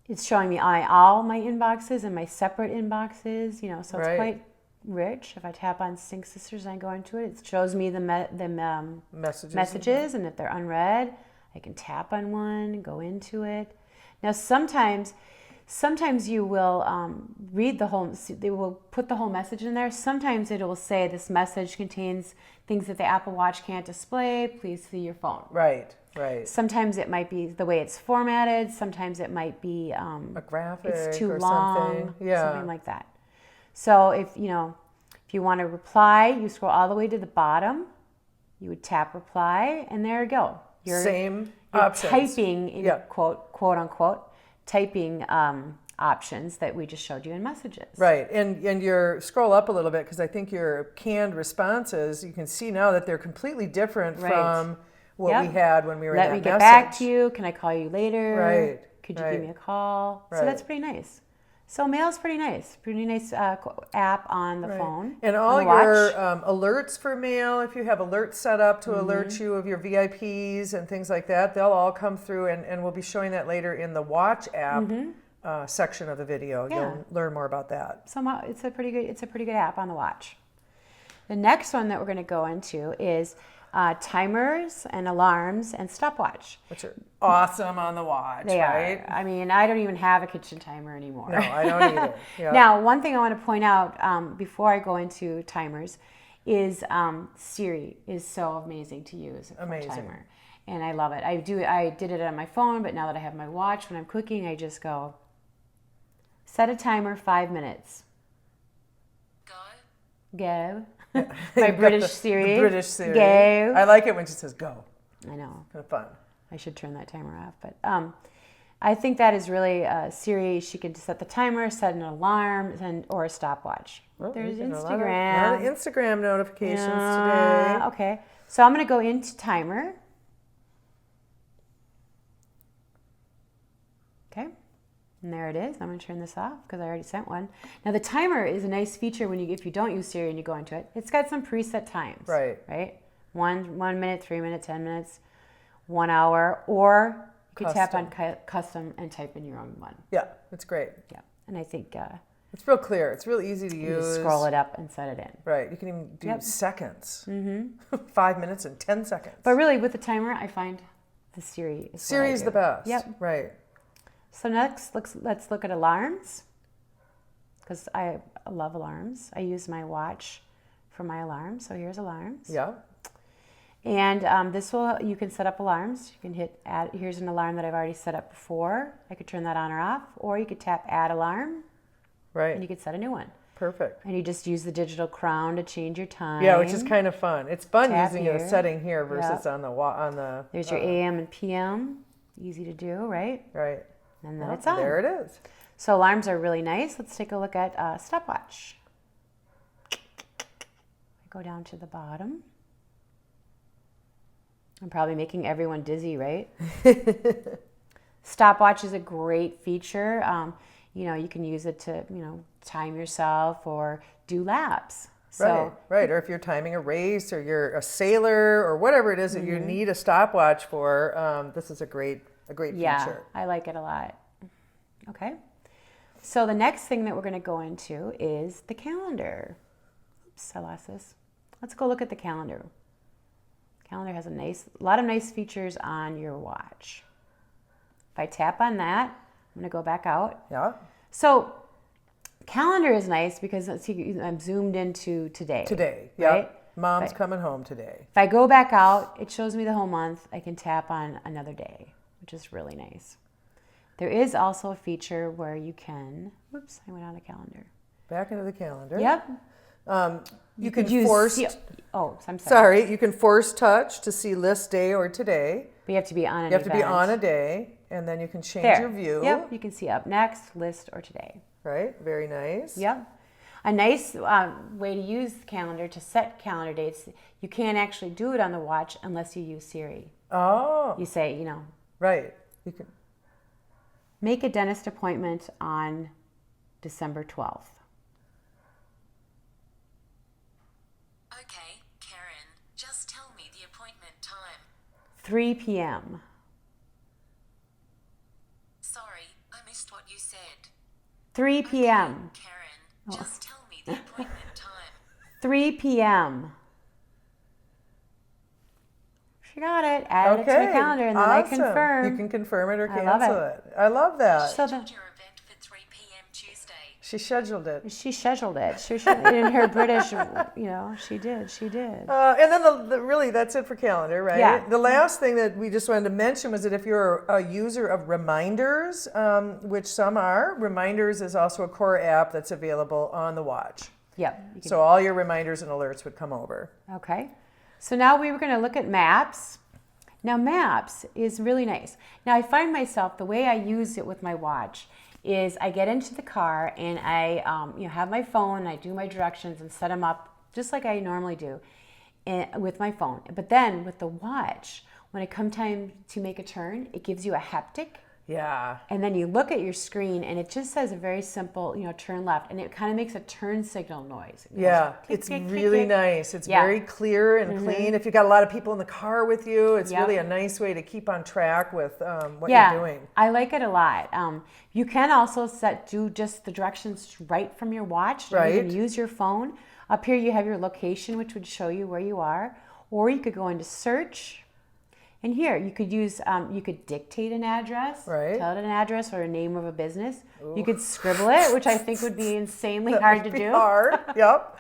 it's showing me all my inboxes and my separate inboxes, you know, so it's quite rich. If I tap on Sync Sisters and I go into it, it shows me the messages, and if they're unread, I can tap on one, go into it. Now, sometimes you will read the whole, they will put the whole message in there. Sometimes it will say this message contains things that the Apple Watch can't display. Please see your phone. Right. Sometimes it might be the way it's formatted. Sometimes it might be a graphic it's too or long, something. something like that. So if you want to reply, you scroll all the way to the bottom. You would tap reply, and there you go. You're typing in quote unquote typing options that we just showed you in messages. Right, and your scroll up a little bit because I think your canned responses, you can see now that they're completely different from what we had when we were in that message. Let me get back to you. Can I call you later? Right. Could you give me a call? Right. So that's pretty nice. So mail's pretty nice. Pretty nice app on the phone. And all your alerts for mail, if you have alerts set up to alert you of your VIPs and things like that, they'll all come through, and we'll be showing that later in the Watch app section of the video. Yeah. You'll learn more about that. So it's a pretty good app on the Watch. The next one that we're going to go into is timers and alarms and stopwatch. Which are awesome on the Watch, They right? are. I mean, I don't even have a kitchen timer anymore. No, I don't either. Yeah. Now, one thing I want to point out before I go into timers is Siri is so amazing to use for a timer. And I love it. I did it on my phone, but now that I have my watch, when I'm cooking, I just go, set a timer 5 minutes. Go. My British Siri. The British Siri. Go. I like it when she says go. I know. Kind of fun. I should turn that timer off. But I think that is really Siri. She can set the timer, set an alarm, or a stopwatch. Well, there's Instagram. A lot of Instagram notifications today. Okay. So I'm going to go into timer. Okay. And there it is. I'm going to turn this off because I already sent one. Now the timer is a nice feature if you don't use Siri and you go into it. It's got some preset times. Right. 1 minute, 3 minutes, 10 minutes, 1 hour, or you could tap on custom and type in your own one. Yeah, it's great. Yeah. And I think it's real clear. It's real easy to use. You scroll it up and set it in. Right. You can even do seconds. 5 minutes and 10 seconds. But really, with the timer, I find the Siri is Siri's the best. Yep. Right. So next, let's look at alarms, because I love alarms. I use my watch for my alarms. So here's alarms. Yeah. And you can set up alarms. You can hit add. Here's an alarm that I've already set up before. I could turn that on or off, or you could tap add alarm. Right. And you could set a new one. Perfect. And you just use the digital crown to change your time. Yeah, which is kind of fun. It's fun Tap using here. a setting here versus on the. There's your AM and PM. Easy to do, right? Right. And then it's on. There it is. So alarms are really nice. Let's take a look at stopwatch. I go down to the bottom. I'm probably making everyone dizzy, right? Stopwatch is a great feature. You can use it to, time yourself or do laps. So, right. Or if you're timing a race or you're a sailor or whatever it is that you need a stopwatch for, this is a great feature. Yeah, I like it a lot. Okay. So the next thing that we're going to go into is the calendar. Oops, I lost this. Let's go look at the calendar. Calendar has a lot of nice features on your watch. If I tap on that, I'm going to go back out. Yeah. So calendar is nice because let's see, I'm zoomed into today. Today, yeah. Right? Mom's coming home today. If I go back out, it shows me the whole month. I can tap on another day, which is really nice. There is also a feature where you can, whoops, I went on the calendar. Back into the calendar. Yep. You can use force. I'm sorry. Sorry, you can force touch to see list day or today. But you have to be on an You have to be event. on a day, and then you can change your view. Yep, you can see up next, list, or today. Right, very nice. Yep. A nice way to use the calendar to set calendar dates, you can't actually do it on the watch unless you use Siri. Oh. You say, Right. You can. make a dentist appointment on December 12th. Okay, Karen, just tell me the appointment time. 3 p.m. Sorry, I missed what you said. 3 p.m. Karen, just tell me the appointment time. 3 p.m. She got it. Add it to the calendar, and then I confirm. You can confirm it or I love cancel it. I love that. So Scheduled your event for 3 p.m. Tuesday. She scheduled it. she scheduled it. She in her British, she did. And then really that's it for calendar, right? Yeah. The last thing that we just wanted to mention was that if you're a user of reminders, which some are, reminders is also a core app that's available on the watch. Yep. So all your reminders and alerts would come over. Okay. So now we were going to look at maps. Now maps is really nice. Now I find myself, the way I use it with my watch is I get into the car and I have my phone, I do my directions and set them up just like I normally do with my phone. But then with the watch, when it comes time to make a turn, it gives you a haptic. Yeah. And then you look at your screen and it just says a very simple, turn left, and it kind of makes a turn signal noise. It goes Yeah, click, it's click, click, really click. nice. It's Yeah. very clear and clean. If you've got a lot of people in the car with you, it's Yep. really a nice way to keep on track with what Yeah, you're doing. I like it a lot. You can also do just the directions right from your watch. Don't even Right. use your phone. Up here you have your location, which would show you where you are. Or you could go into search. And here you could use, you could dictate an address, Right. tell it an address or a name of a business. You could scribble it, which I think would be insanely hard to It'd be do. hard. Yep.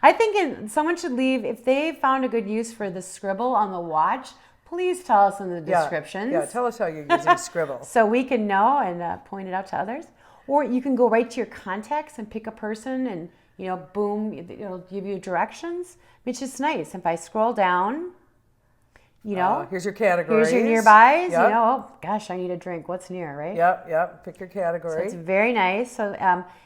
I think someone should leave, if they found a good use for the scribble on the watch, please tell us in the descriptions. Yeah, tell us how you're using Scribble. So we can know and point it out to others. Or you can go right to your contacts and pick a person and, boom, it'll give you directions, which is nice. If I scroll down, Here's your categories. here's your nearbys, Yep. oh gosh, I need a drink. What's near, right? Yep. Pick your So category. it's very nice. So,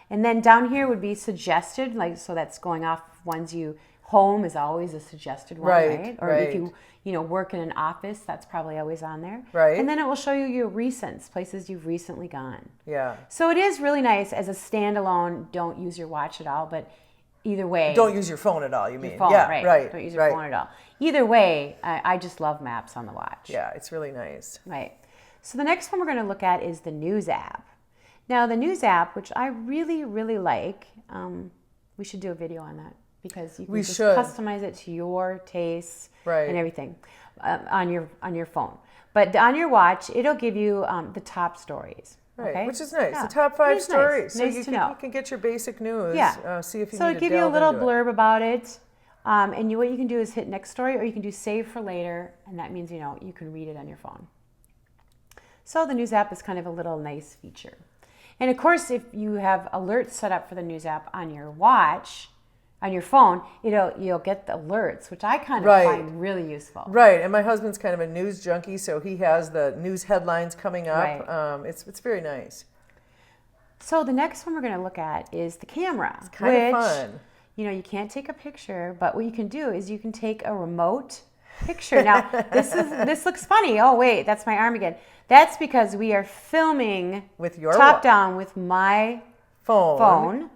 and then down here would be suggested, so that's going off ones home is always a suggested one, right? Or if you work in an office, that's probably always on there. Right. And then it will show you your recents, places you've recently gone. Yeah. So it is really nice as a standalone. Don't use your watch at all, but either way. Don't use your phone at all, you mean? Phone, Yeah, right. Don't use your phone at all. Either way, I just love maps on the watch. Yeah, it's really nice. Right. So the next one we're going to look at is the News app. Now the News app, which I really, really like, we should do a video on that because you can customize it to your tastes and everything on your phone. But on your watch, it'll give you the top stories. Right, Okay? which is nice. Yeah. The top 5 It is stories. Nice. So to know. you can get your basic news. Yeah. See if you so need it'll to give you a delve little into it. blurb about it. And what you can do is hit next story, or you can do save for later, and that means you can read it on your phone. So the News app is kind of a little nice feature. And of course, if you have alerts set up for the News app on your watch, on your phone, you'll get the alerts, which I kind of find really useful. Right, and my husband's kind of a news junkie, so he has the news headlines coming up. Right. It's very nice. So the next one we're going to look at is the camera. It's kind of fun. You can't take a picture, but what you can do is you can take a remote picture. Now, this looks funny. Oh, wait, that's my arm again. That's because we are filming with your top down with my phone,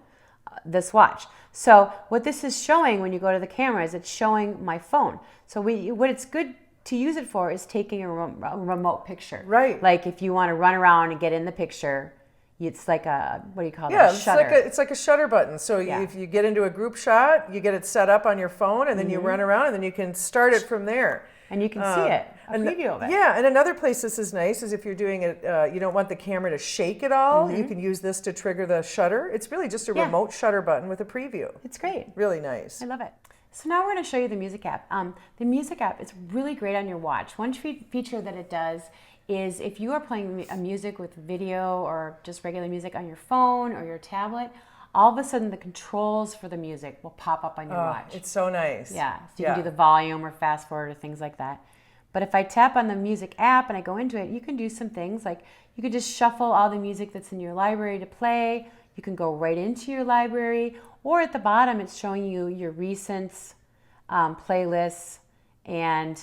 this watch. So what this is showing when you go to the camera is it's showing my phone. So what it's good to use it for is taking a remote picture. Right. Like if you want to run around and get in the picture, it's like a, what do you call it? A shutter. It's like a shutter button. So if you get into a group shot, you get it set up on your phone, and then you run around, and then you can start it from there. And you can see it, a preview of it. Yeah, and another place this is nice is if you're doing it, you don't want the camera to shake at all, you can use this to trigger the shutter. It's really just a remote shutter button with a preview. It's great. Really nice. I love it. So now we're going to show you the Music app. The Music app is really great on your watch. One feature that it does is if you are playing a music with video or just regular music on your phone or your tablet, all of a sudden the controls for the music will pop up on your watch. It's so nice. Yeah, so you can do the volume or fast forward or things like that. But if I tap on the Music app and I go into it, you can do some things like you could just shuffle all the music that's in your library to play. You can go right into your library, or at the bottom, it's showing you your recent playlists and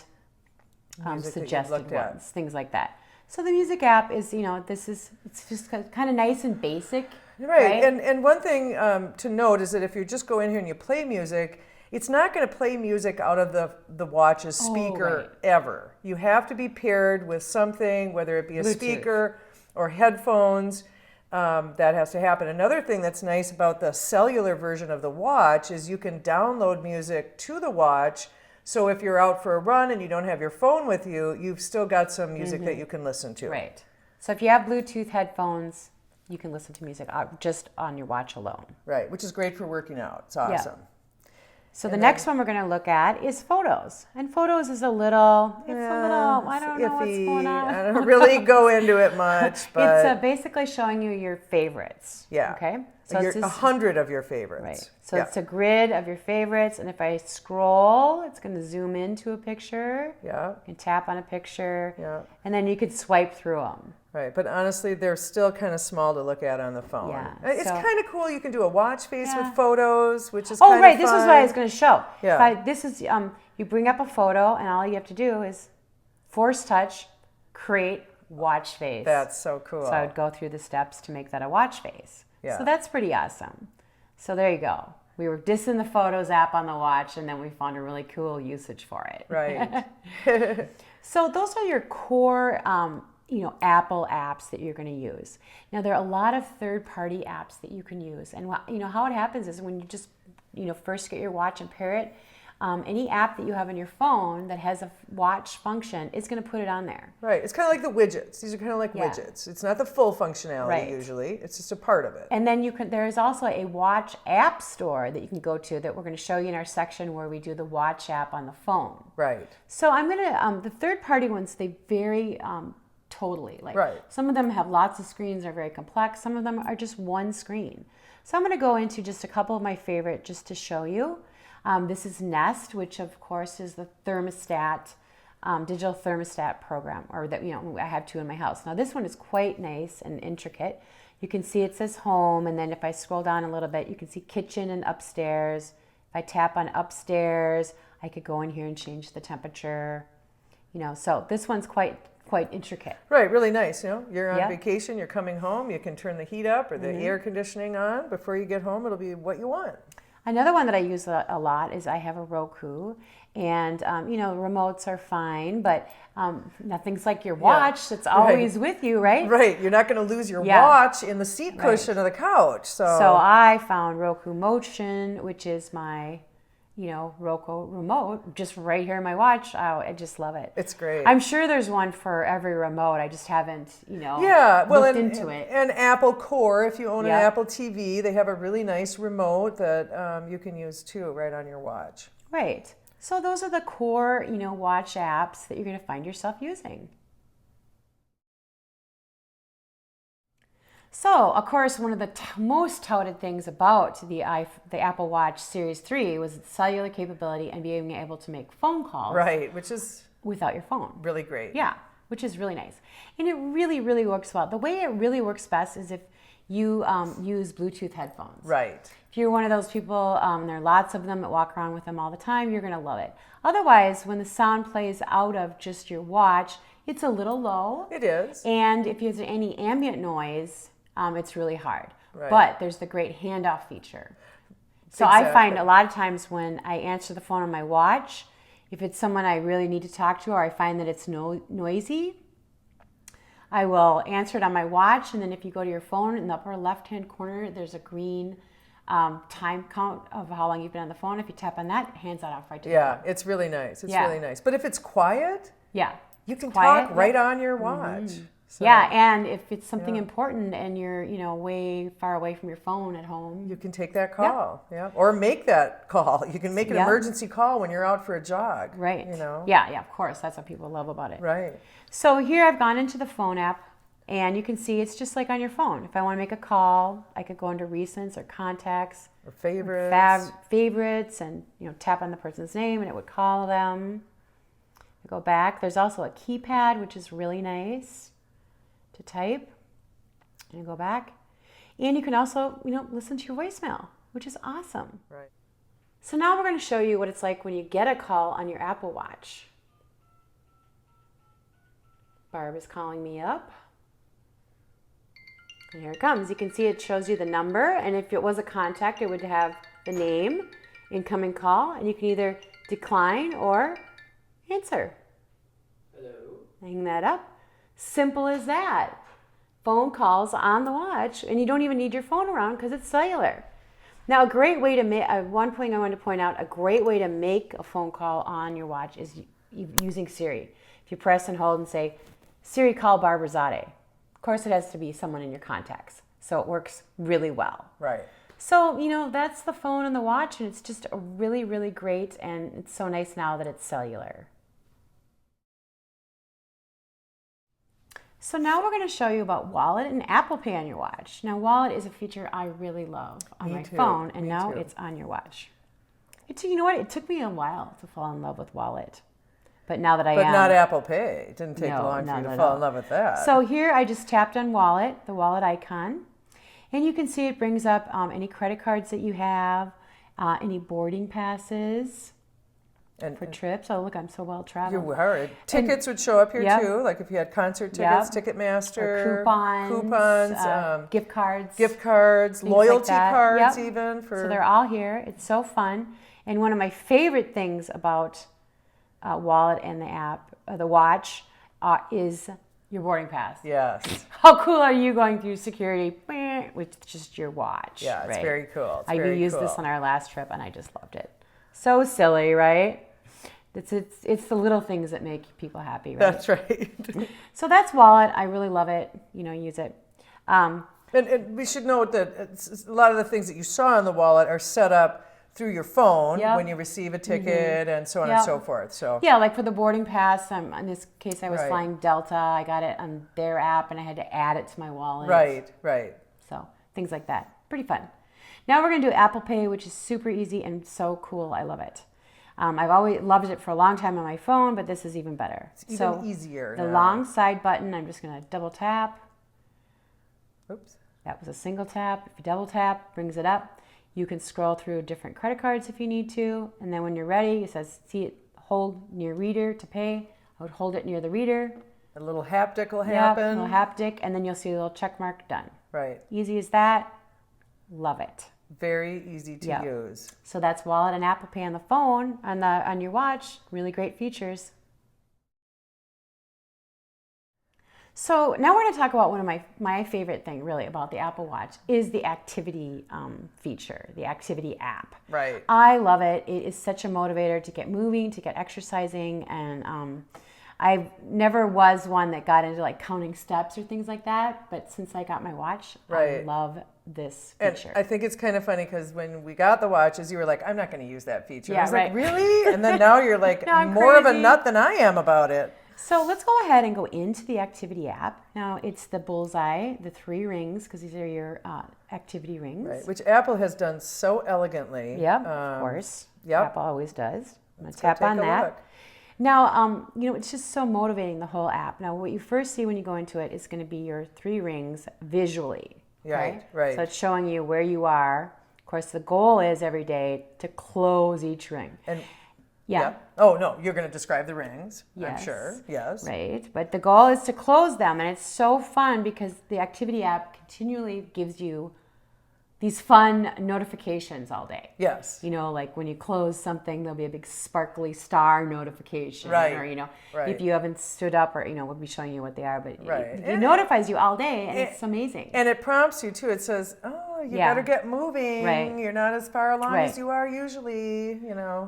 suggested ones, things like that. So the music app is, it's just kind of nice and basic. Right. And one thing to note is that if you just go in here and you play music, it's not going to play music out of the watch's speaker ever. You have to be paired with something, whether it be a Bluetooth speaker or headphones. That has to happen. Another thing that's nice about the cellular version of the watch is you can download music to the watch. So if you're out for a run and you don't have your phone with you, you've still got some music that you can listen to. Right. So if you have Bluetooth headphones, you can listen to music just on your watch alone. Right, which is great for working out. It's awesome. Yeah. So the next one we're going to look at is photos. And photos is a little, I don't know what's going on. I don't really go into it much, but it's basically showing you your favorites. Yeah. Okay. So it's 100 of your favorites. Right. So it's a grid of your favorites, and if I scroll, it's going to zoom into a picture. Yeah. You can tap on a picture. Yeah. And then you could swipe through them. Right, but honestly, they're still kind of small to look at on the phone. Yeah. It's kind of cool. You can do a watch face with Yeah. photos, which is kind of fun. This is what I was going to show. Yeah. This is you bring up a photo, and all you have to do is force touch, create watch face. That's so cool. So I would go through the steps to make that a watch face. Yeah. So that's pretty awesome. So there you go. We were dissing the Photos app on the watch, and then we found a really cool usage for it. Right. So those are your core, Apple apps that you're going to use. Now, there are a lot of third-party apps that you can use. And, how it happens is when you just, first get your watch and pair it, any app that you have on your phone that has a watch function, it's going to put it on there. Right. It's kind of like the widgets. These are kind of like widgets. It's not the full functionality usually. It's just a part of it. And then there is also a watch app store that you can go to that we're going to show you in our section where we do the watch app on the phone. Right. So I'm going to, the third-party ones, they vary totally. Some of them have lots of screens, are very complex. Some of them are just one screen. So I'm going to go into just a couple of my favorite just to show you. This is Nest, which of course is the thermostat, digital thermostat program, or that, I have two in my house. Now this one is quite nice and intricate. You can see it says home, and then if I scroll down a little bit, you can see kitchen and upstairs. If I tap on upstairs, I could go in here and change the temperature. So this one's quite intricate. Right, really nice. You're on vacation, you're coming home, you can turn the heat up or the air conditioning on. Before you get home, it'll be what you want. Another one that I use a lot is I have a Roku, and remotes are fine, but nothing's like your watch that's always with you, right? Right, you're not going to lose your watch in the seat cushion of the couch. So I found Roku Motion, which is my Roku remote, just right here in my watch. I just love it. It's great. I'm sure there's one for every remote. I just haven't, looked into it. And Apple Core, if you own an Apple TV, they have a really nice remote that you can use too, right on your watch. Right. So those are the core, watch apps that you're going to find yourself using. So, of course, one of the most touted things about the Apple Watch Series 3 was its cellular capability and being able to make phone calls. Right, which is without your phone. Really great. Yeah, which is really nice. And it really, really works well. The way it really works best is if you use Bluetooth headphones. Right. If you're one of those people, there are lots of them that walk around with them all the time, you're going to love it. Otherwise, when the sound plays out of just your watch, it's a little low. It is. And if there's any ambient noise, it's really hard. Right. But there's the great handoff feature. So I find a lot of times when I answer the phone on my watch, if it's someone I really need to talk to or I find that it's noisy, I will answer it on my watch. And then if you go to your phone in the upper left-hand corner, there's a green time count of how long you've been on the phone. If you tap on that, it hands that off right to the phone. Yeah, it's really nice. It's really nice. But if it's quiet, you can talk right on your watch. Mm-hmm. So, and if it's something important and you're, way far away from your phone at home, you can take that call. Yeah. Or make that call. You can make an emergency call when you're out for a jog. Right. Yeah, of course. That's what people love about it. Right. So here I've gone into the phone app and you can see it's just like on your phone. If I want to make a call, I could go into recents or contacts or favorites. Favorites and, tap on the person's name and it would call them. I go back. There's also a keypad, which is really nice to type and go back. And you can also, listen to your voicemail, which is awesome. Right. So now we're going to show you what it's like when you get a call on your Apple Watch. Barb is calling me up. And here it comes. You can see it shows you the number, and if it was a contact, it would have the name, incoming call, and you can either decline or answer. Hello. Hang that up. Simple as that. Phone calls on the watch, and you don't even need your phone around because it's cellular. Now, a great way to make, one thing I want to point out, a great way to make a phone call on your watch is using Siri. If you press and hold and say, Siri, call Barbara Zade. Of course, it has to be someone in your contacts, so it works really well. Right. So, that's the phone and the watch, and it's just a really, really great, and it's so nice now that it's cellular. So now we're going to show you about Wallet and Apple Pay on your watch. Now, Wallet is a feature I really love on my phone, and now it's on your watch. You know what? It took me a while to fall in love with Wallet. But now that I am... But not Apple Pay. It didn't take long for you to fall in love with that. So here I just tapped on Wallet, the Wallet icon. And you can see it brings up any credit cards that you have, any boarding passes for trips. Oh, look, I'm so well traveled. You were. Tickets would show up here too, like if you had concert tickets, Ticketmaster, or coupons, gift cards, loyalty like cards even. So they're all here. It's so fun. And one of my favorite things about Wallet and the app, the watch, is your boarding pass. Yes. How cool are you going through security with just your watch? Yeah, it's very cool. I used this on our last trip, and I just loved it. So silly, right? It's the little things that make people happy, right? That's right. So that's Wallet. I really love it. Use it. And we should note that a lot of the things that you saw on the Wallet are set up through your phone when you receive a ticket and so on and so forth. So yeah, like for the boarding pass, in this case I was flying Delta. I got it on their app and I had to add it to my wallet. Right. So things like that. Pretty fun. Now we're going to do Apple Pay, which is super easy and so cool. I love it. I've always loved it for a long time on my phone, but this is even better. It's even easier The now. long side button, I'm just going to double tap. Oops. That was a single tap. If you double tap, brings it up. You can scroll through different credit cards if you need to. And then when you're ready, it says, see it, hold near reader to pay. I would hold it near the reader. A little haptic will happen. A little haptic, and then you'll see a little check mark, done. Right. Easy as that. Love it. Very easy to use. So that's Wallet and Apple Pay on the phone, on your watch. Really great features. So now we're going to talk about one of my favorite thing really about the Apple Watch is the activity feature, the activity app. Right. I love it. It is such a motivator to get moving, to get exercising, and I never was one that got into like counting steps or things like that, but since I got my watch, I love this feature. And I think it's kind of funny because when we got the watches, you were like, I'm not going to use that feature. Yeah, I was like, really? And then now you're like more of a nut than I am about it. So let's go ahead and go into the activity app. Now it's the bullseye, the 3 rings, because these are your activity rings. Right, which Apple has done so elegantly. Yep, of course. Yep. Apple always does. I'm going to Let's tap on that. Look. Now, it's just so motivating, the whole app. Now, what you first see when you go into it is going to be your 3 rings visually. Okay? Right. So it's showing you where you are. Of course, the goal is every day to close each ring. And yeah. Oh, no, you're going to describe the rings, yes. I'm sure. Yes. Right. But the goal is to close them. And it's so fun because the activity app continually gives you these fun notifications all day. Yes. Like when you close something, there'll be a big sparkly star notification. Right. Or, if you haven't stood up or, we'll be showing you what they are, but right. it notifies you all day and it's amazing. And it prompts you too. It says, you better get moving. Right. You're not as far along as you are usually,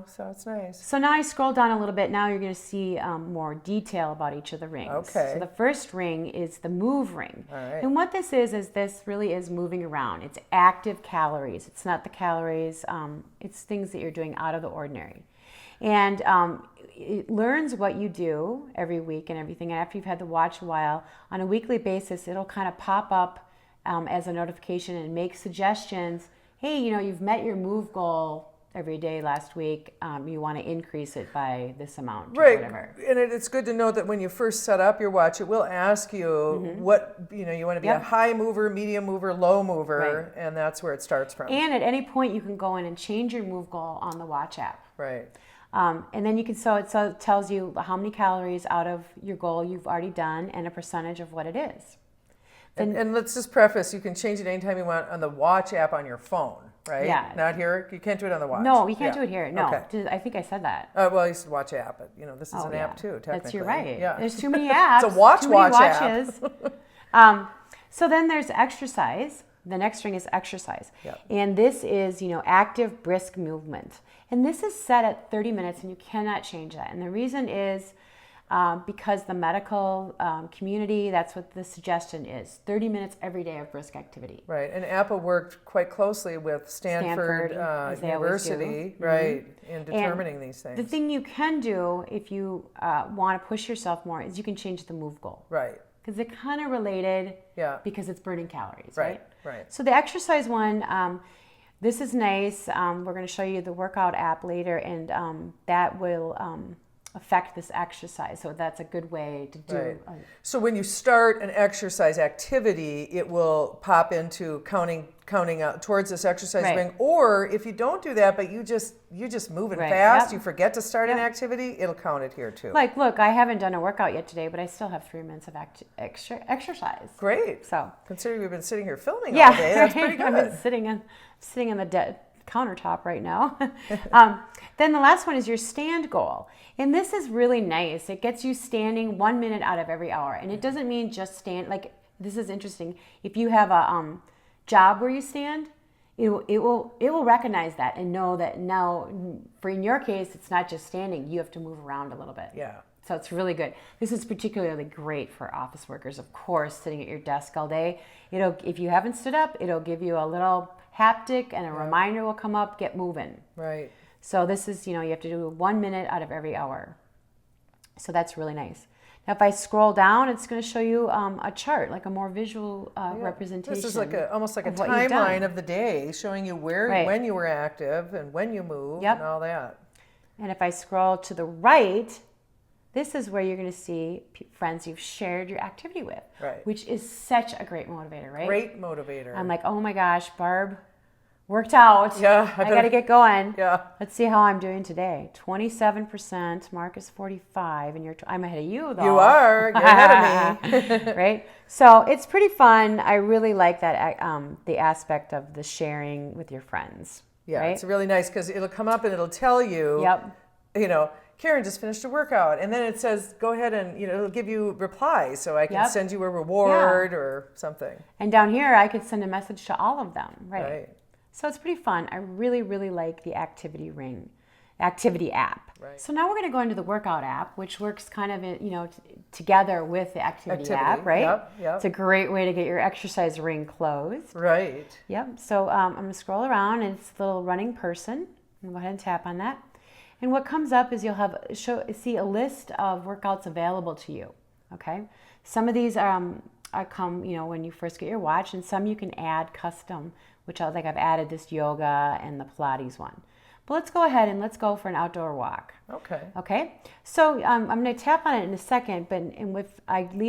so it's nice. So now I scroll down a little bit. Now you're going to see more detail about each of the rings. Okay. So the first ring is the move ring. All right. And what this is this really is moving around. It's active calories. It's not the calories. It's things that you're doing out of the ordinary. And it learns what you do every week and everything. And after you've had the watch a while, on a weekly basis, it'll kind of pop up as a notification and make suggestions. Hey, you've met your move goal every day last week. You want to increase it by this amount or Right, whatever. and it's good to know that when you first set up your watch, it will ask you what, you want to be a high mover, medium mover, low mover, and that's where it starts from. And at any point, you can go in and change your move goal on the watch app. Right. And then you can, so it tells you how many calories out of your goal you've already done and a percentage of what it is. And let's just preface, you can change it anytime you want on the watch app on your phone, right? Yeah. Not here? You can't do it on the watch? No, you can't do it here. No, Okay. I think I said that. Well, you said watch app, but this is an app too, technically. That's, you're right. Yeah. There's too many apps. It's a watch too many watches. So then there's exercise. The next ring is exercise. Yep. And this is, active, brisk movement. And this is set at 30 minutes and you cannot change that. And the reason is because the medical community, that's what the suggestion is. 30 minutes every day of brisk activity. Right. And Apple worked quite closely with Stanford as they always do. University, right, in determining these things. The thing you can do if you want to push yourself more is you can change the move goal. Right. Because they're kind of related because it's burning calories, right? Right. So the exercise one, this is nice. We're going to show you the workout app later, and that will affect this exercise. So that's a good way to do. Right. So when you start an exercise activity, it will pop into counting out towards this exercise ring. Or if you don't do that, but you just moving fast, you forget to start an activity, it'll count it here too. Like, look, I haven't done a workout yet today, but I still have 3 minutes of exercise. Great. So considering we've been sitting here filming all day, that's pretty good. I've been sitting on the countertop right now. Then the last one is your stand goal. And this is really nice. It gets you standing 1 minute out of every hour. And it doesn't mean just stand, like, this is interesting. If you have a job where you stand, it will recognize that and know that now, for in your case, it's not just standing. You have to move around a little bit. Yeah. So it's really good. This is particularly great for office workers, of course, sitting at your desk all day. If you haven't stood up, it'll give you a little haptic and a reminder will come up, get moving. Right. So this is, you have to do 1 minute out of every hour. So that's really nice. Now, if I scroll down, it's going to show you a chart, like a more visual representation. This is like almost like a what you've done. timeline of the day, showing you when you were active and when you moved and all that. And if I scroll to the right, this is where you're going to see friends you've shared your activity with, which is such a great motivator, right? Great motivator. I'm like, oh my gosh, Barb worked out. Yeah, I got to get going. Yeah. Let's see how I'm doing today. 27%. Mark is 45, and I'm ahead of you, though. You are. You're ahead of me. Right? So it's pretty fun. I really like that the aspect of the sharing with your friends. Yeah, right? it's really nice because it'll come up and it'll tell you. Yep. Karen just finished a workout, and then it says, go ahead and, it'll give you replies, so I can send you a reward or something. And down here, I could send a message to all of them, Right. So it's pretty fun. I really, really like the activity app. Right. So now we're going to go into the workout app, which works kind of, together with the activity app, right? Yep. It's a great way to get your exercise ring closed. Right. Yep. So I'm going to scroll around, and it's a little running person. I'm going to go ahead and tap on that. And what comes up is you'll see a list of workouts available to you. Okay. Some of these come, when you first get your watch, and some you can add custom, which I've added this yoga and the Pilates one. But let's go ahead and let's go for an outdoor walk. Okay. Okay. So I'm going to tap on it in a second, but I can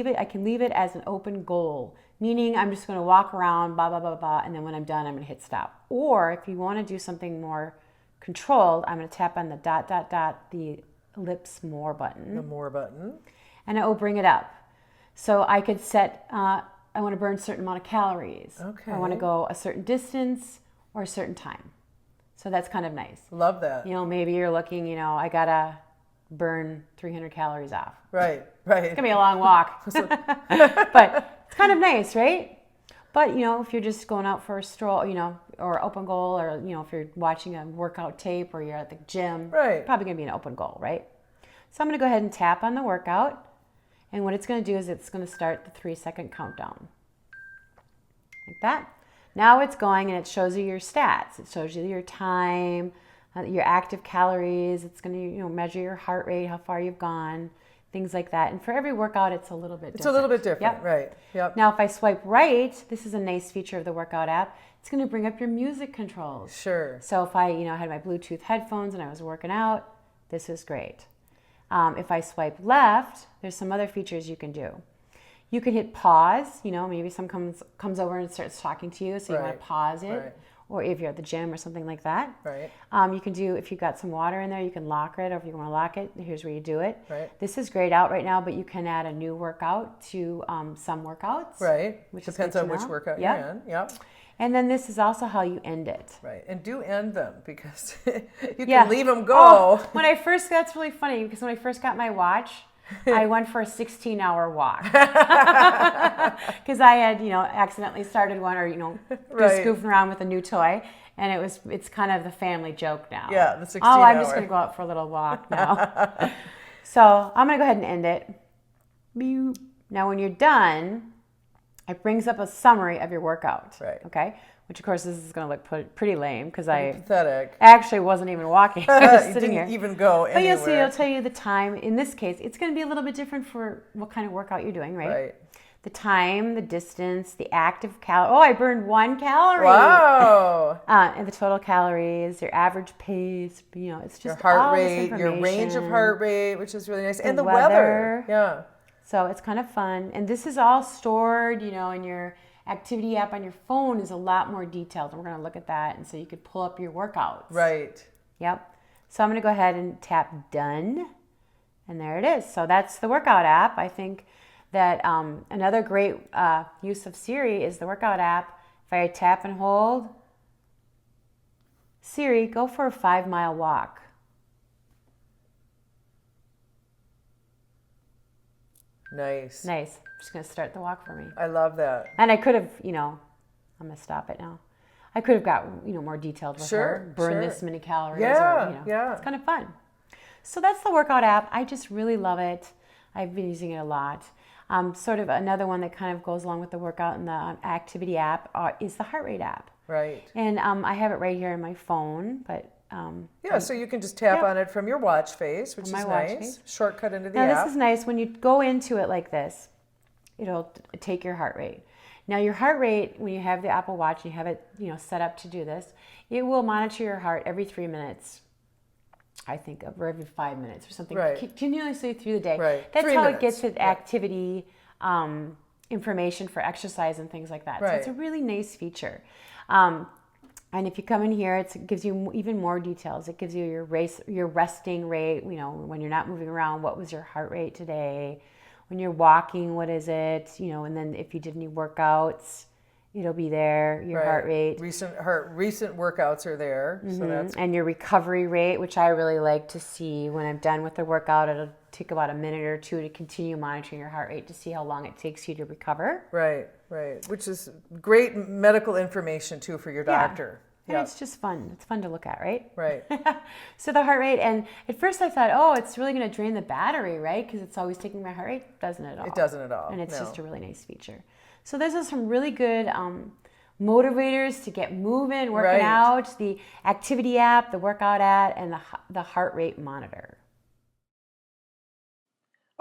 leave it as an open goal, meaning I'm just going to walk around, blah, blah, blah, blah, and then when I'm done, I'm going to hit stop. Or if you want to do something more controlled, I'm going to tap on the ... the ellipse more button. The more button. And it will bring it up. So I could set, I want to burn a certain amount of calories. Okay. I want to go a certain distance or a certain time. So that's kind of nice. Love that. Maybe you're looking, I got to burn 300 calories off. Right. It's going to be a long walk. But it's kind of nice, right? But, if you're just going out for a stroll, or open goal, or, if you're watching a workout tape or you're at the gym, right, probably going to be an open goal, right? So I'm going to go ahead and tap on the workout. And what it's going to do is it's going to start the 3-second countdown. Like that. Now it's going and it shows you your stats. It shows you your time, your active calories. It's going to measure your heart rate, how far you've gone, things like that. And for every workout, it's a little bit different. It's a little bit different, yep. right. Yep. Now if I swipe right, this is a nice feature of the workout app. it's going to bring up your music controls. Sure. So if I, had my Bluetooth headphones and I was working out, this is great. If I swipe left, there's some other features you can do. You can hit pause, maybe someone comes over and starts talking to you, so you want to pause it. Right. Or if you're at the gym or something like that. Right. You can do, if you've got some water in there, you can lock it, or if you want to lock it, here's where you do it. Right. This is grayed out right now, but you can add a new workout to some workouts. Right. Which depends on which workout you're in. Yep. And then this is also how you end it. Right. And do end them, because you can leave them go. Oh, that's really funny, because when I first got my watch, I went for a 16-hour walk because I had, accidentally started one, or, just goofing around with a new toy, and it's kind of the family joke now. Yeah, the 16 I'm just going to go out for a little walk now. So I'm going to go ahead and end it. Now, when you're done, it brings up a summary of your workout. Right. Okay. Which, of course, this is going to look pretty lame, because I pathetic. actually wasn't even walking. I was just sitting here. Didn't even go anywhere. But you'll see, it'll tell you the time. In this case, it's going to be a little bit different for what kind of workout you're doing, right? Right. The time, the distance, the active calorie. Oh, I burned 1 calorie. Wow. And the total calories, your average pace. It's just your heart all rate, this your range of heart rate, which is really nice, and the weather. weather. Yeah. So it's kind of fun, and this is all stored, in your activity app on your phone is a lot more detailed, and we're going to look at that, and so you could pull up your workouts. Right. Yep. So I'm going to go ahead and tap done, and there it is. So that's the workout app. I think that another great use of Siri is the workout app. If I tap and hold, Siri, go for a 5-mile walk. Nice. Nice. Just going to start the walk for me. I love that. And I could have, I'm going to stop it now. I could have got, more detailed with her. Burn this many calories. Yeah. It's kind of fun. So that's the workout app. I just really love it. I've been using it a lot. Sort of another one that kind of goes along with the workout and the activity app is the heart rate app. Right. And I have it right here in my phone, but... so you can just tap on it from your watch face, which is nice. Shortcut into the app. Now this is nice. When you go into it like this, it'll take your heart rate. Now your heart rate, when you have the Apple Watch, you have it set up to do this, it will monitor your heart every 3 minutes. I think, or every 5 minutes or something, continuously through the day. Right. That's how it gets its activity information for exercise and things like that. So it's a really nice feature. And if you come in here, it gives you even more details. It gives you your resting rate, when you're not moving around, what was your heart rate today? When you're walking, what is it? And then if you did any workouts, it'll be there, your heart rate. Recent workouts are there. So that's... And your recovery rate, which I really like to see when I'm done with the workout. It'll take about a minute or two to continue monitoring your heart rate to see how long it takes you to recover. Right. Which is great medical information, too, for your doctor. And it's just fun. It's fun to look at, right? Right. So the heart rate, and at first I thought, it's really going to drain the battery, right? Because it's always taking my heart rate. Doesn't at all. It doesn't at all. And it's just a really nice feature. So those are some really good motivators to get moving, working out, the activity app, the workout app, and the heart rate monitor.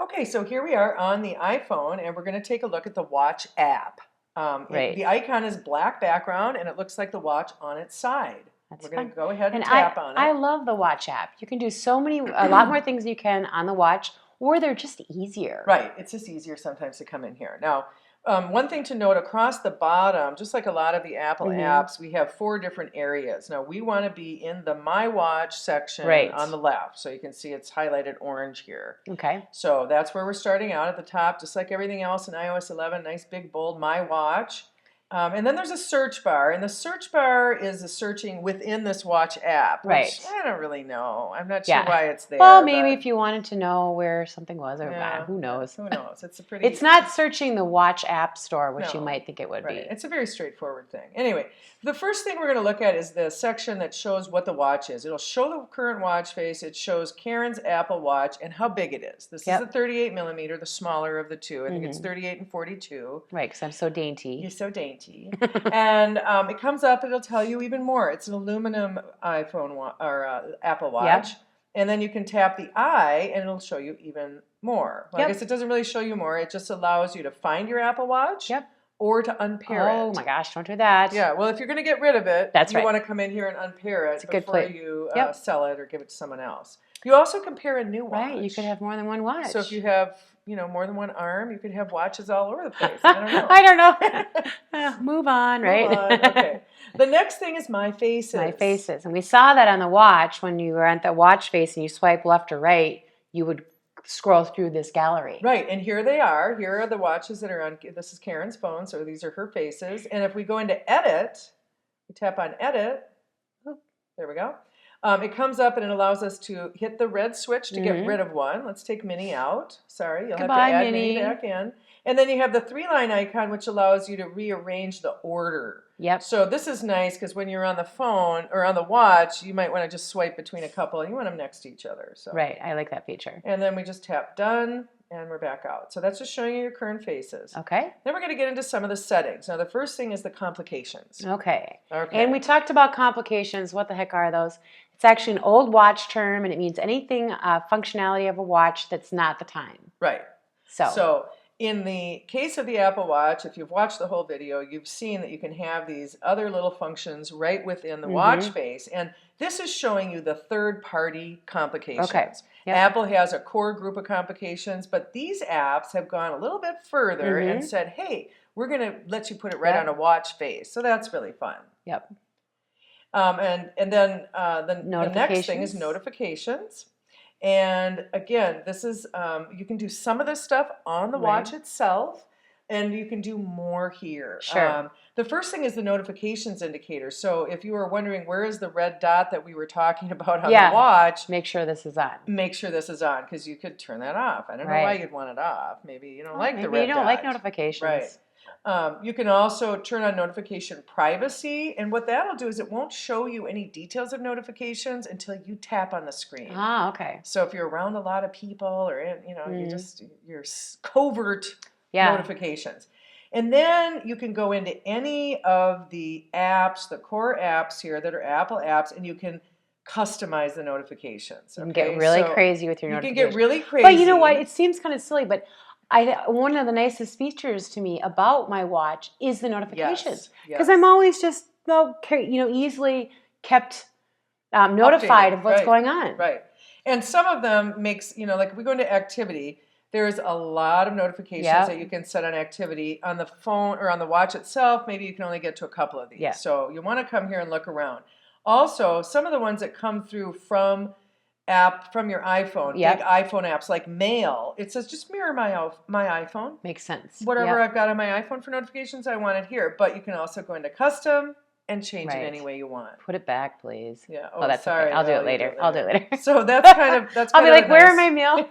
Okay, so here we are on the iPhone, and we're going to take a look at the Watch app. The icon is black background, and it looks like the watch on its side. We're going to go ahead and tap on it. I love the Watch app. You can do a lot more things you can on the watch, or they're just easier. Right. It's just easier sometimes to come in here. Now, one thing to note, across the bottom, just like a lot of the Apple apps, we have 4 different areas. Now, we want to be in the My Watch section on the left. So you can see it's highlighted orange here. Okay. So that's where we're starting out at the top, just like everything else in iOS 11, nice big bold My Watch. And then there's a search bar, and the search bar is searching within this Watch app, which I don't really know. I'm not sure why it's there. Well, maybe if you wanted to know where something was, or who knows? Who knows? It's not searching the Watch App Store, which you might think it would be. It's a very straightforward thing. Anyway, the first thing we're going to look at is the section that shows what the watch is. It'll show the current watch face. It shows Karen's Apple Watch and how big it is. This is the 38 millimeter, the smaller of the two. I think it's 38 and 42. Right, because I'm so dainty. You're so dainty. And it comes up, it'll tell you even more. It's an aluminum iPhone or Apple Watch. Yep. And then you can tap the eye, and it'll show you even more. Well, I guess it doesn't really show you more. It just allows you to find your Apple Watch. Yep. or to unpair it. Oh my gosh, don't do that. Yeah, well, if you're going to get rid of it, That's you right. want to come in here and unpair it It's a good before point. you Yep. sell it or give it to someone else. You also compare a new watch. Right, you could have more than one watch. So if you have, more than one arm, you could have watches all over the place. I don't know. I don't know. Move on, right? Move on. Okay. The next thing is My Faces. My Faces. And we saw that on the watch when you were at the watch face and you swipe left or right, you would scroll through this gallery. Right, and here they are. Here are the watches that are on, this is Karen's phone, so these are her faces. And if we go into Edit, we tap on Edit, there we go. It comes up and it allows us to hit the red switch to get rid of one. Let's take Minnie out. Sorry, you'll Goodbye, have to add Minnie. Minnie back in. And then you have the 3-line icon, which allows you to rearrange the order. Yep. So this is nice because when you're on the phone or on the watch, you might want to just swipe between a couple and you want them next to each other. So. Right, I like that feature. And then we just tap Done and we're back out. So that's just showing you your current faces. Okay. Then we're going to get into some of the settings. Now the first thing is the complications. Okay. Okay. And we talked about complications. What the heck are those? It's actually an old watch term, and it means anything functionality of a watch that's not the time. Right. So in the case of the Apple Watch, if you've watched the whole video, you've seen that you can have these other little functions right within the watch face. And this is showing you the third-party complications. Okay. Yep. Apple has a core group of complications, but these apps have gone a little bit further and said, hey, we're going to let you put it right on a watch face. So that's really fun. Yep. And then the next thing is notifications. And again, this is, you can do some of this stuff on the watch itself, and you can do more here. Sure. The first thing is the notifications indicator. So if you were wondering where is the red dot that we were talking about on the watch, make sure this is on. Make sure this is on, because you could turn that off. I don't know why you'd want it off. Maybe you don't like the red dot. Maybe you don't like notifications. Right. You can also turn on notification privacy, and what that'll do is it won't show you any details of notifications until you tap on the screen. Ah, okay. So if you're around a lot of people, or you're covert notifications, and then you can go into any of the apps, the core apps here that are Apple apps, and you can customize the notifications. Okay? You can get really crazy with your notifications. You can get really crazy. But you know what? It seems kind of silly, but one of the nicest features to me about my watch is the notifications, because I'm always just easily kept notified of what's going on. Right, and some of them makes like if we go into activity, there's a lot of notifications that you can set on activity on the phone or on the watch itself. Maybe you can only get to a couple of these. Yeah. So you want to come here and look around. Also, some of the ones that come through from your iPhone, big iPhone apps like Mail, it says just mirror my iPhone. Makes sense. Whatever I've got on my iPhone for notifications, I want it here. But you can also go into custom and change it any way you want. Put it back, please. Yeah. Oh, that's sorry. Okay. I'll do it later. I'll do it later. So that's kind of I'll be like, where are my mail?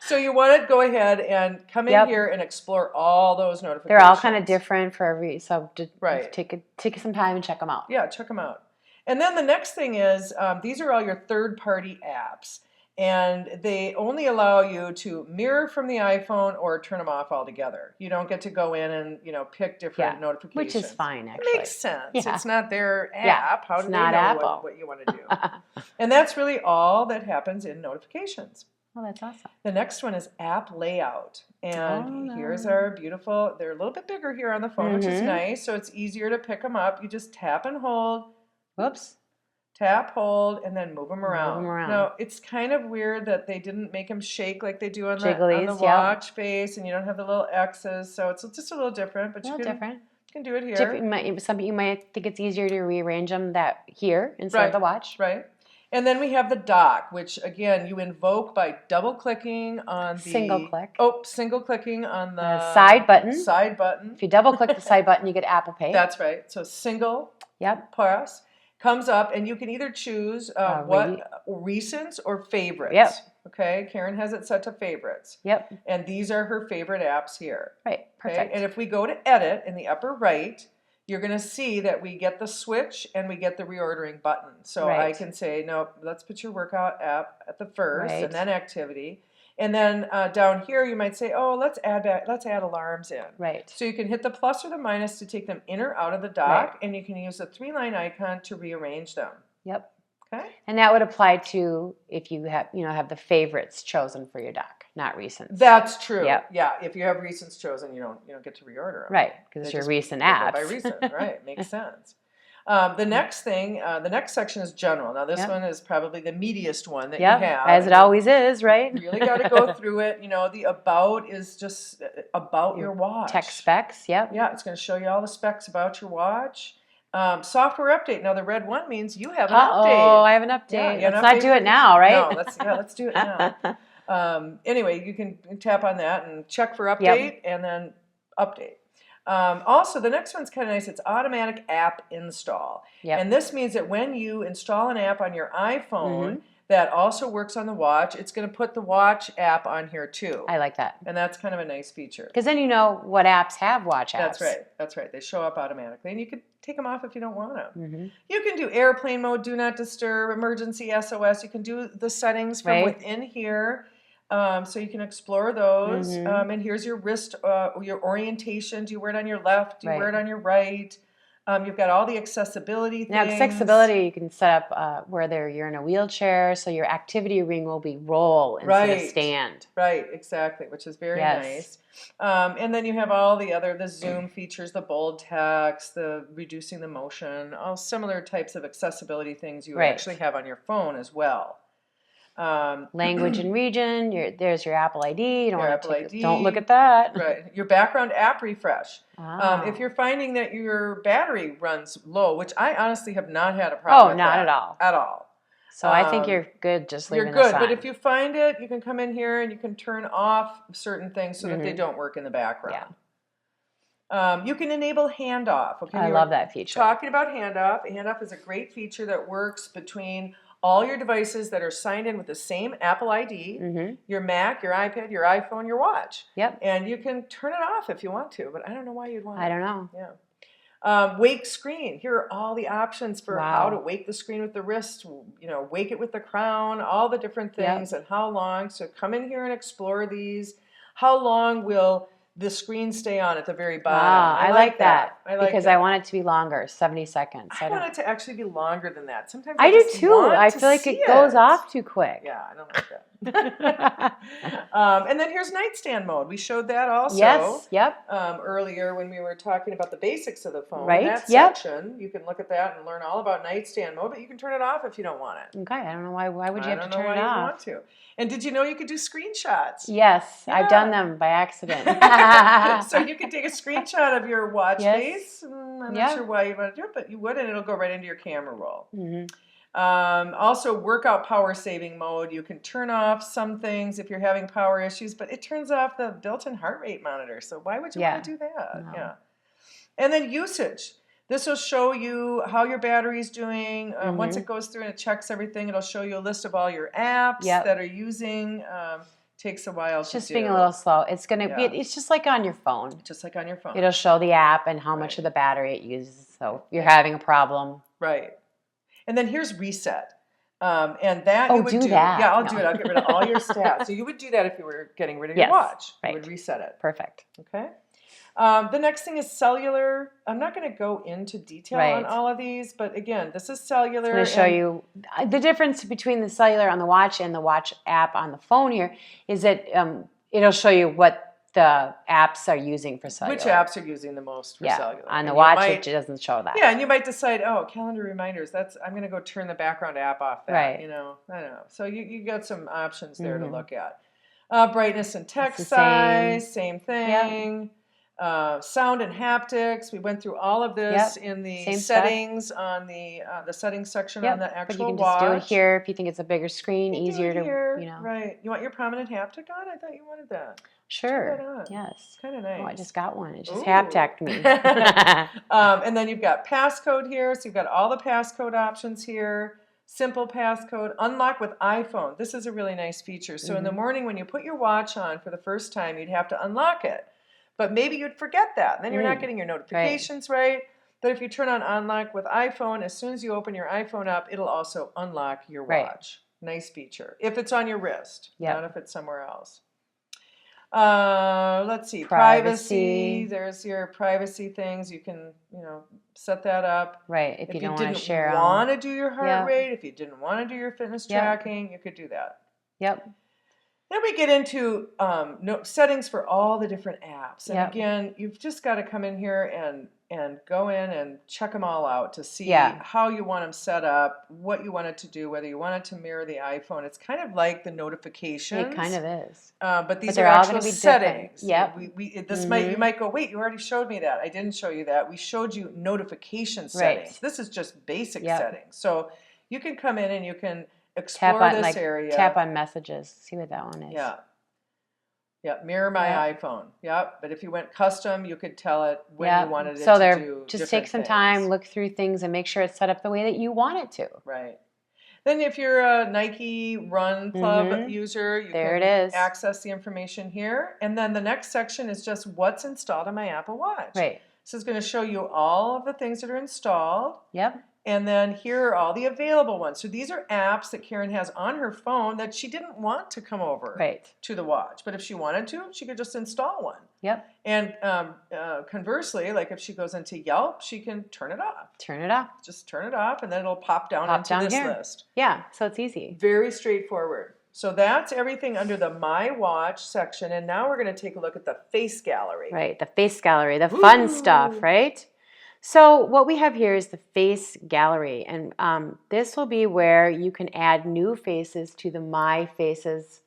So you want to go ahead and come in here and explore all those notifications. They're all kind of different for every. So take some time and check them out. Yeah, check them out. And then the next thing is, these are all your third-party apps, and they only allow you to mirror from the iPhone or turn them off altogether. You don't get to go in and pick different notifications. Which is fine, actually. It makes sense. Yeah. It's not their app. How do they know what you want to do? And that's really all that happens in notifications. Oh, that's awesome. The next one is app layout. And here's our beautiful, they're a little bit bigger here on the phone, which is nice, so it's easier to pick them up. You just tap and hold. Whoops. Tap, hold, and then move them around. Now, it's kind of weird that they didn't make them shake like they do on the watch face, and you don't have the little X's, so it's just a little different. But you can do it here. Some you might think it's easier to rearrange them here instead of the watch. Right. And then we have the dock, which, again, you invoke by double-clicking on the... Single-click. Oh, single-clicking on the... side button. Side button. If you double-click the side button, you get Apple Pay. That's right. So single press comes up, and you can either choose recents or favorites. Yep. Okay, Karen has it set to favorites. Yep. And these are her favorite apps here. Right, perfect. Okay? And if we go to edit in the upper right, you're going to see that we get the switch and we get the reordering button. So I can say, no, let's put your workout app at the first and then activity. And then down here, you might say, oh, let's add alarms in. Right. So you can hit the plus or the minus to take them in or out of the dock, and you can use the 3-line icon to rearrange them. Yep. Okay. And that would apply to if you have the favorites chosen for your dock, not recents. That's true. Yep. Yeah. If you have recents chosen, you don't get to reorder them. Right, because it's your recent apps. By recent, right? Makes sense. The next thing, the next section is general. Now this one is probably the meatiest one that you have. As it always is, right? You really got to go through it. The about is just about your watch. Tech specs, Yeah, it's going to show you all the specs about your watch. Software update. Now the red one means you have an update. Oh, I have an update. Yeah, let's not do it now, right? No, let's do it now. Anyway, you can tap on that and check for update and then update. Also, the next one's kind of nice. It's automatic app install. And this means that when you install an app on your iPhone that also works on the watch, it's going to put the watch app on here too. I like that. And that's kind of a nice feature. Because then you know what apps have watch apps. That's right. They show up automatically. And you can take them off if you don't want them. You can do airplane mode, do not disturb, emergency SOS. You can do the settings from within here. So you can explore those. And here's your wrist, your orientation. Do you wear it on your left? Do you wear it on your right? You've got all the accessibility things. Now, accessibility, you can set up whether you're in a wheelchair, so your activity ring will be roll instead of stand. Right, exactly, which is very nice. And then you have all the zoom features, the bold text, the reducing the motion, all similar types of accessibility things you actually have on your phone as well. Language and region, there's your Apple ID. ID. Don't look at that. Right. Your background app refresh. If you're finding that your battery runs low, which I honestly have not had a problem with not at all. At all. So I think you're good just leaving this on. You're good, on. but if you find it, you can come in here and you can turn off certain things so that they don't work in the background. You can enable handoff. Okay, I love that feature. Talking about handoff. Handoff is a great feature that works between all your devices that are signed in with the same Apple ID, your Mac, your iPad, your iPhone, your watch. And you can turn it off if you want to, but I don't know why you'd want to. I don't know. Wake screen. Here are all the options for how to wake the screen with the wrist, wake it with the crown, all the different things and how long. So come in here and explore these. How long will the screen stay on at the very bottom? I like that. Because I want it to be longer, 70 seconds. I want it to actually be longer than that. Sometimes I do too. I feel like it goes off too quick. Yeah, I don't like that. And then here's nightstand mode. We showed that also. Yes, earlier when we were talking about the basics of the phone. Right, In that section, you can look at that and learn all about nightstand mode, but you can turn it off if you don't want it. Okay, I don't know why would you have to turn it off? I don't know why you want to. And did you know you could do screenshots? Yes, I've done them by accident. So you can take a screenshot of your watch face. I'm not sure why you want to do it, but you would, and it'll go right into your camera roll. Also, workout power saving mode. You can turn off some things if you're having power issues, but it turns off the built-in heart rate monitor. So why would you want to do that? No. And then usage. This will show you how your battery's doing. Once it goes through and it checks everything, it'll show you a list of all your apps that are using. Takes a while to do. It's just being a little slow. It's going to be, it's just like on your phone. Just like on your phone. It'll show the app and how much of the battery it uses. So if you're having a problem. Right. And then here's reset. And that you would do. That. Yeah, I'll do it. I'll get rid of all your stats. So you would do that if you were getting rid of your watch. Right. You would reset it. Perfect. Okay. The next thing is cellular. I'm not going to go into detail on all of these, but again, this is cellular. It's going to show you the difference between the cellular on the watch and the watch app on the phone here is that it'll show you what the apps are using for cellular. Which apps are using the most for cellular. On the watch, it doesn't show that. Yeah, and you might decide, calendar reminders, I'm going to go turn the background app off that. Right. I don't know. So you got some options there to look at. Brightness and text size, same thing. Sound and haptics. We went through all of this in the settings on the settings section on the actual watch. But you can just do it here if you think it's a bigger screen, easier to, Right. You want your prominent haptic on? I thought you wanted that. Sure. Yes. It's kind of nice. Oh, I just got one. It just hapticked me. And then you've got passcode here. So you've got all the passcode options here. Simple passcode. Unlock with iPhone. This is a really nice feature. So in the morning when you put your watch on for the first time, you'd have to unlock it. But maybe you'd forget that. And then you're not getting your notifications right. But if you turn on Unlock with iPhone, as soon as you open your iPhone up, it'll also unlock your watch. Nice feature. If it's on your wrist, not if it's somewhere else. Let's see, Privacy. There's your privacy things. You can, set that up. Right, if you don't want to share If you didn't want to do your heart rate, if you didn't want to do your fitness tracking, you could do that. Yep. Then we get into settings for all the different apps. And again, you've just got to come in here and go in and check them all out to see how you want them set up, what you want it to do, whether you want it to mirror the iPhone. It's kind of like the notifications. It kind of is. But these are actual settings. Yep. You might go, wait, you already showed me that. I didn't show you that. We showed you notification settings. Right. This is just basic settings. So you can come in and you can explore this area. Tap on messages. See what that one is. Yeah. Yeah, mirror my iPhone. Yep. But if you went custom, you could tell it when you wanted it to do. Just take some time, look through things, and make sure it's set up the way that you want it to. Right. Then if you're a Nike Run Club user, you can access the information here. And then the next section is just what's installed on my Apple Watch. Right. This is going to show you all of the things that are installed. Yep. And then here are all the available ones. So these are apps that Karen has on her phone that she didn't want to come over to the watch. But if she wanted to, she could just install one. Yep. And conversely, like if she goes into Yelp, she can turn it off. Turn it off. Just turn it off, and then it'll pop down into this list. Yeah, so it's easy. Very straightforward. So that's everything under the My Watch section. And now we're going to take a look at the face gallery. Right, the face gallery, the fun stuff, right? So what we have here is the face gallery, and this will be where you can add new faces to the My Faces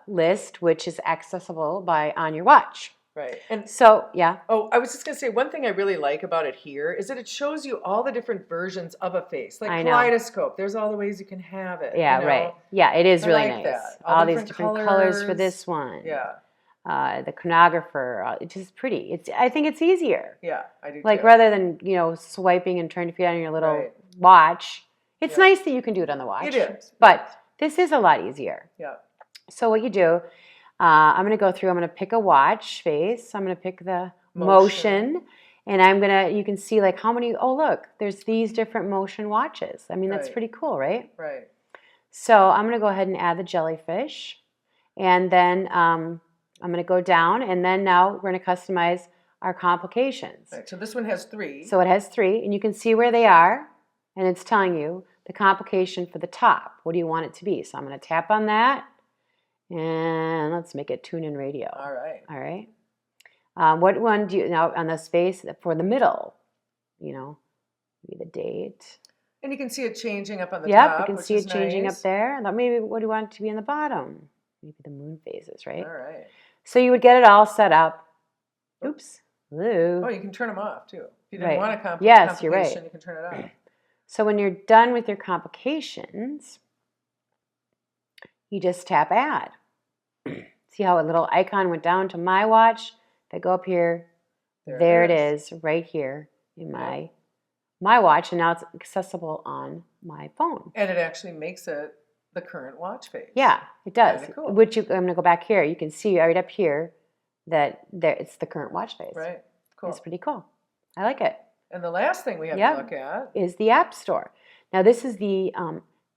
list, which is accessible on your watch. Right. And so, yeah. Oh, I was just going to say, one thing I really like about it here is that it shows you all the different versions of a face. Like kaleidoscope, there's all the ways you can have it. Yeah, right. Yeah, it is really nice. That. All these different colors for this one. Yeah. The chronographer, it's just pretty. I think it's easier. Yeah, I do Like too. rather than, swiping and trying to fit on your little watch. It's nice that you can do it on the watch. It is. But this is a lot easier. Yeah. So what you do, I'm going to go through, I'm going to pick a watch face. I'm going to pick the motion. And you can see like how many, look, there's these different motion watches. I mean, that's pretty cool, right? Right. So I'm going to go ahead and add the jellyfish. And then I'm going to go down, and then now we're going to customize our complications. Right, so this one has 3. So it has 3, and you can see where they are, and it's telling you the complication for the top. What do you want it to be? So I'm going to tap on that, and let's make it tune-in radio. All right. All right. What one do you, now on the space for the middle, maybe the date. And you can see it changing up on the Yep, top. you can see it changing up there. And maybe what do you want it to be in the bottom? Maybe the moon phases, right? All right. So you would get it all set up. Oops. Ooh. Oh, you can turn them off too. If you didn't want a complication, yes, you're right. You can turn it off. So when you're done with your complications, you just tap add. See how a little icon went down to my watch? If I go up here, there it is right here in my watch, and now it's accessible on my phone. And it actually makes it the current watch face. Yeah, it does. Kinda cool. I'm going to go back here. You can see right up here that it's the current watch face. Right. Cool. It's pretty cool. I like it. And the last thing we have to look at is the App Store. Now this is the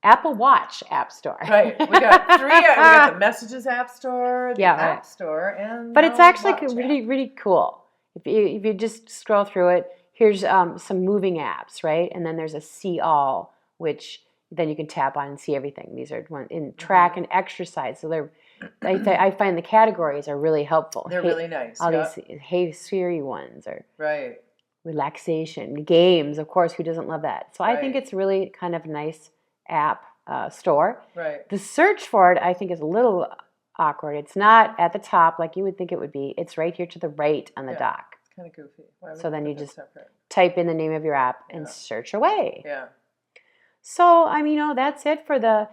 Apple Watch App Store. Right. We got 3. We got the Messages App Store, the App Store, and but it's actually really, really cool. If you just scroll through it, here's some moving apps, right? And then there's a See All, which then you can tap on and see everything. These are in track and exercise. So I find the categories are really helpful. They're really nice. All these Hey Siri ones are right. Relaxation, games, of course, who doesn't love that? So I think it's really kind of a nice app store. Right. The search for it, I think, is a little awkward. It's not at the top like you would think it would be. It's right here to the right on the dock. It's kind of goofy. So then you just type in the name of your app and search away. Yeah. So, that's it for the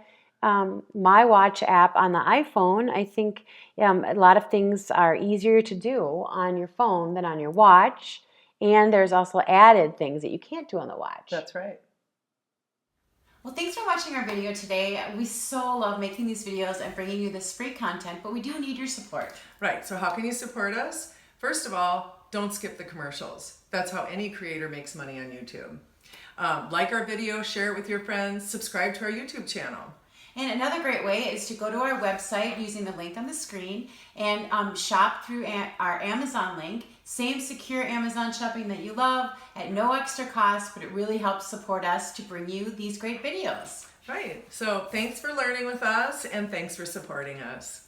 My Watch app on the iPhone. I think a lot of things are easier to do on your phone than on your watch. And there's also added things that you can't do on the watch. That's right. Well, thanks for watching our video today. We so love making these videos and bringing you this free content, but we do need your support. Right. So how can you support us? First of all, don't skip the commercials. That's how any creator makes money on YouTube. Like our video, share it with your friends, subscribe to our YouTube channel. And another great way is to go to our website using the link on the screen and shop through our Amazon link. Same secure Amazon shopping that you love at no extra cost, but it really helps support us to bring you these great videos. Right. So thanks for learning with us, and thanks for supporting us.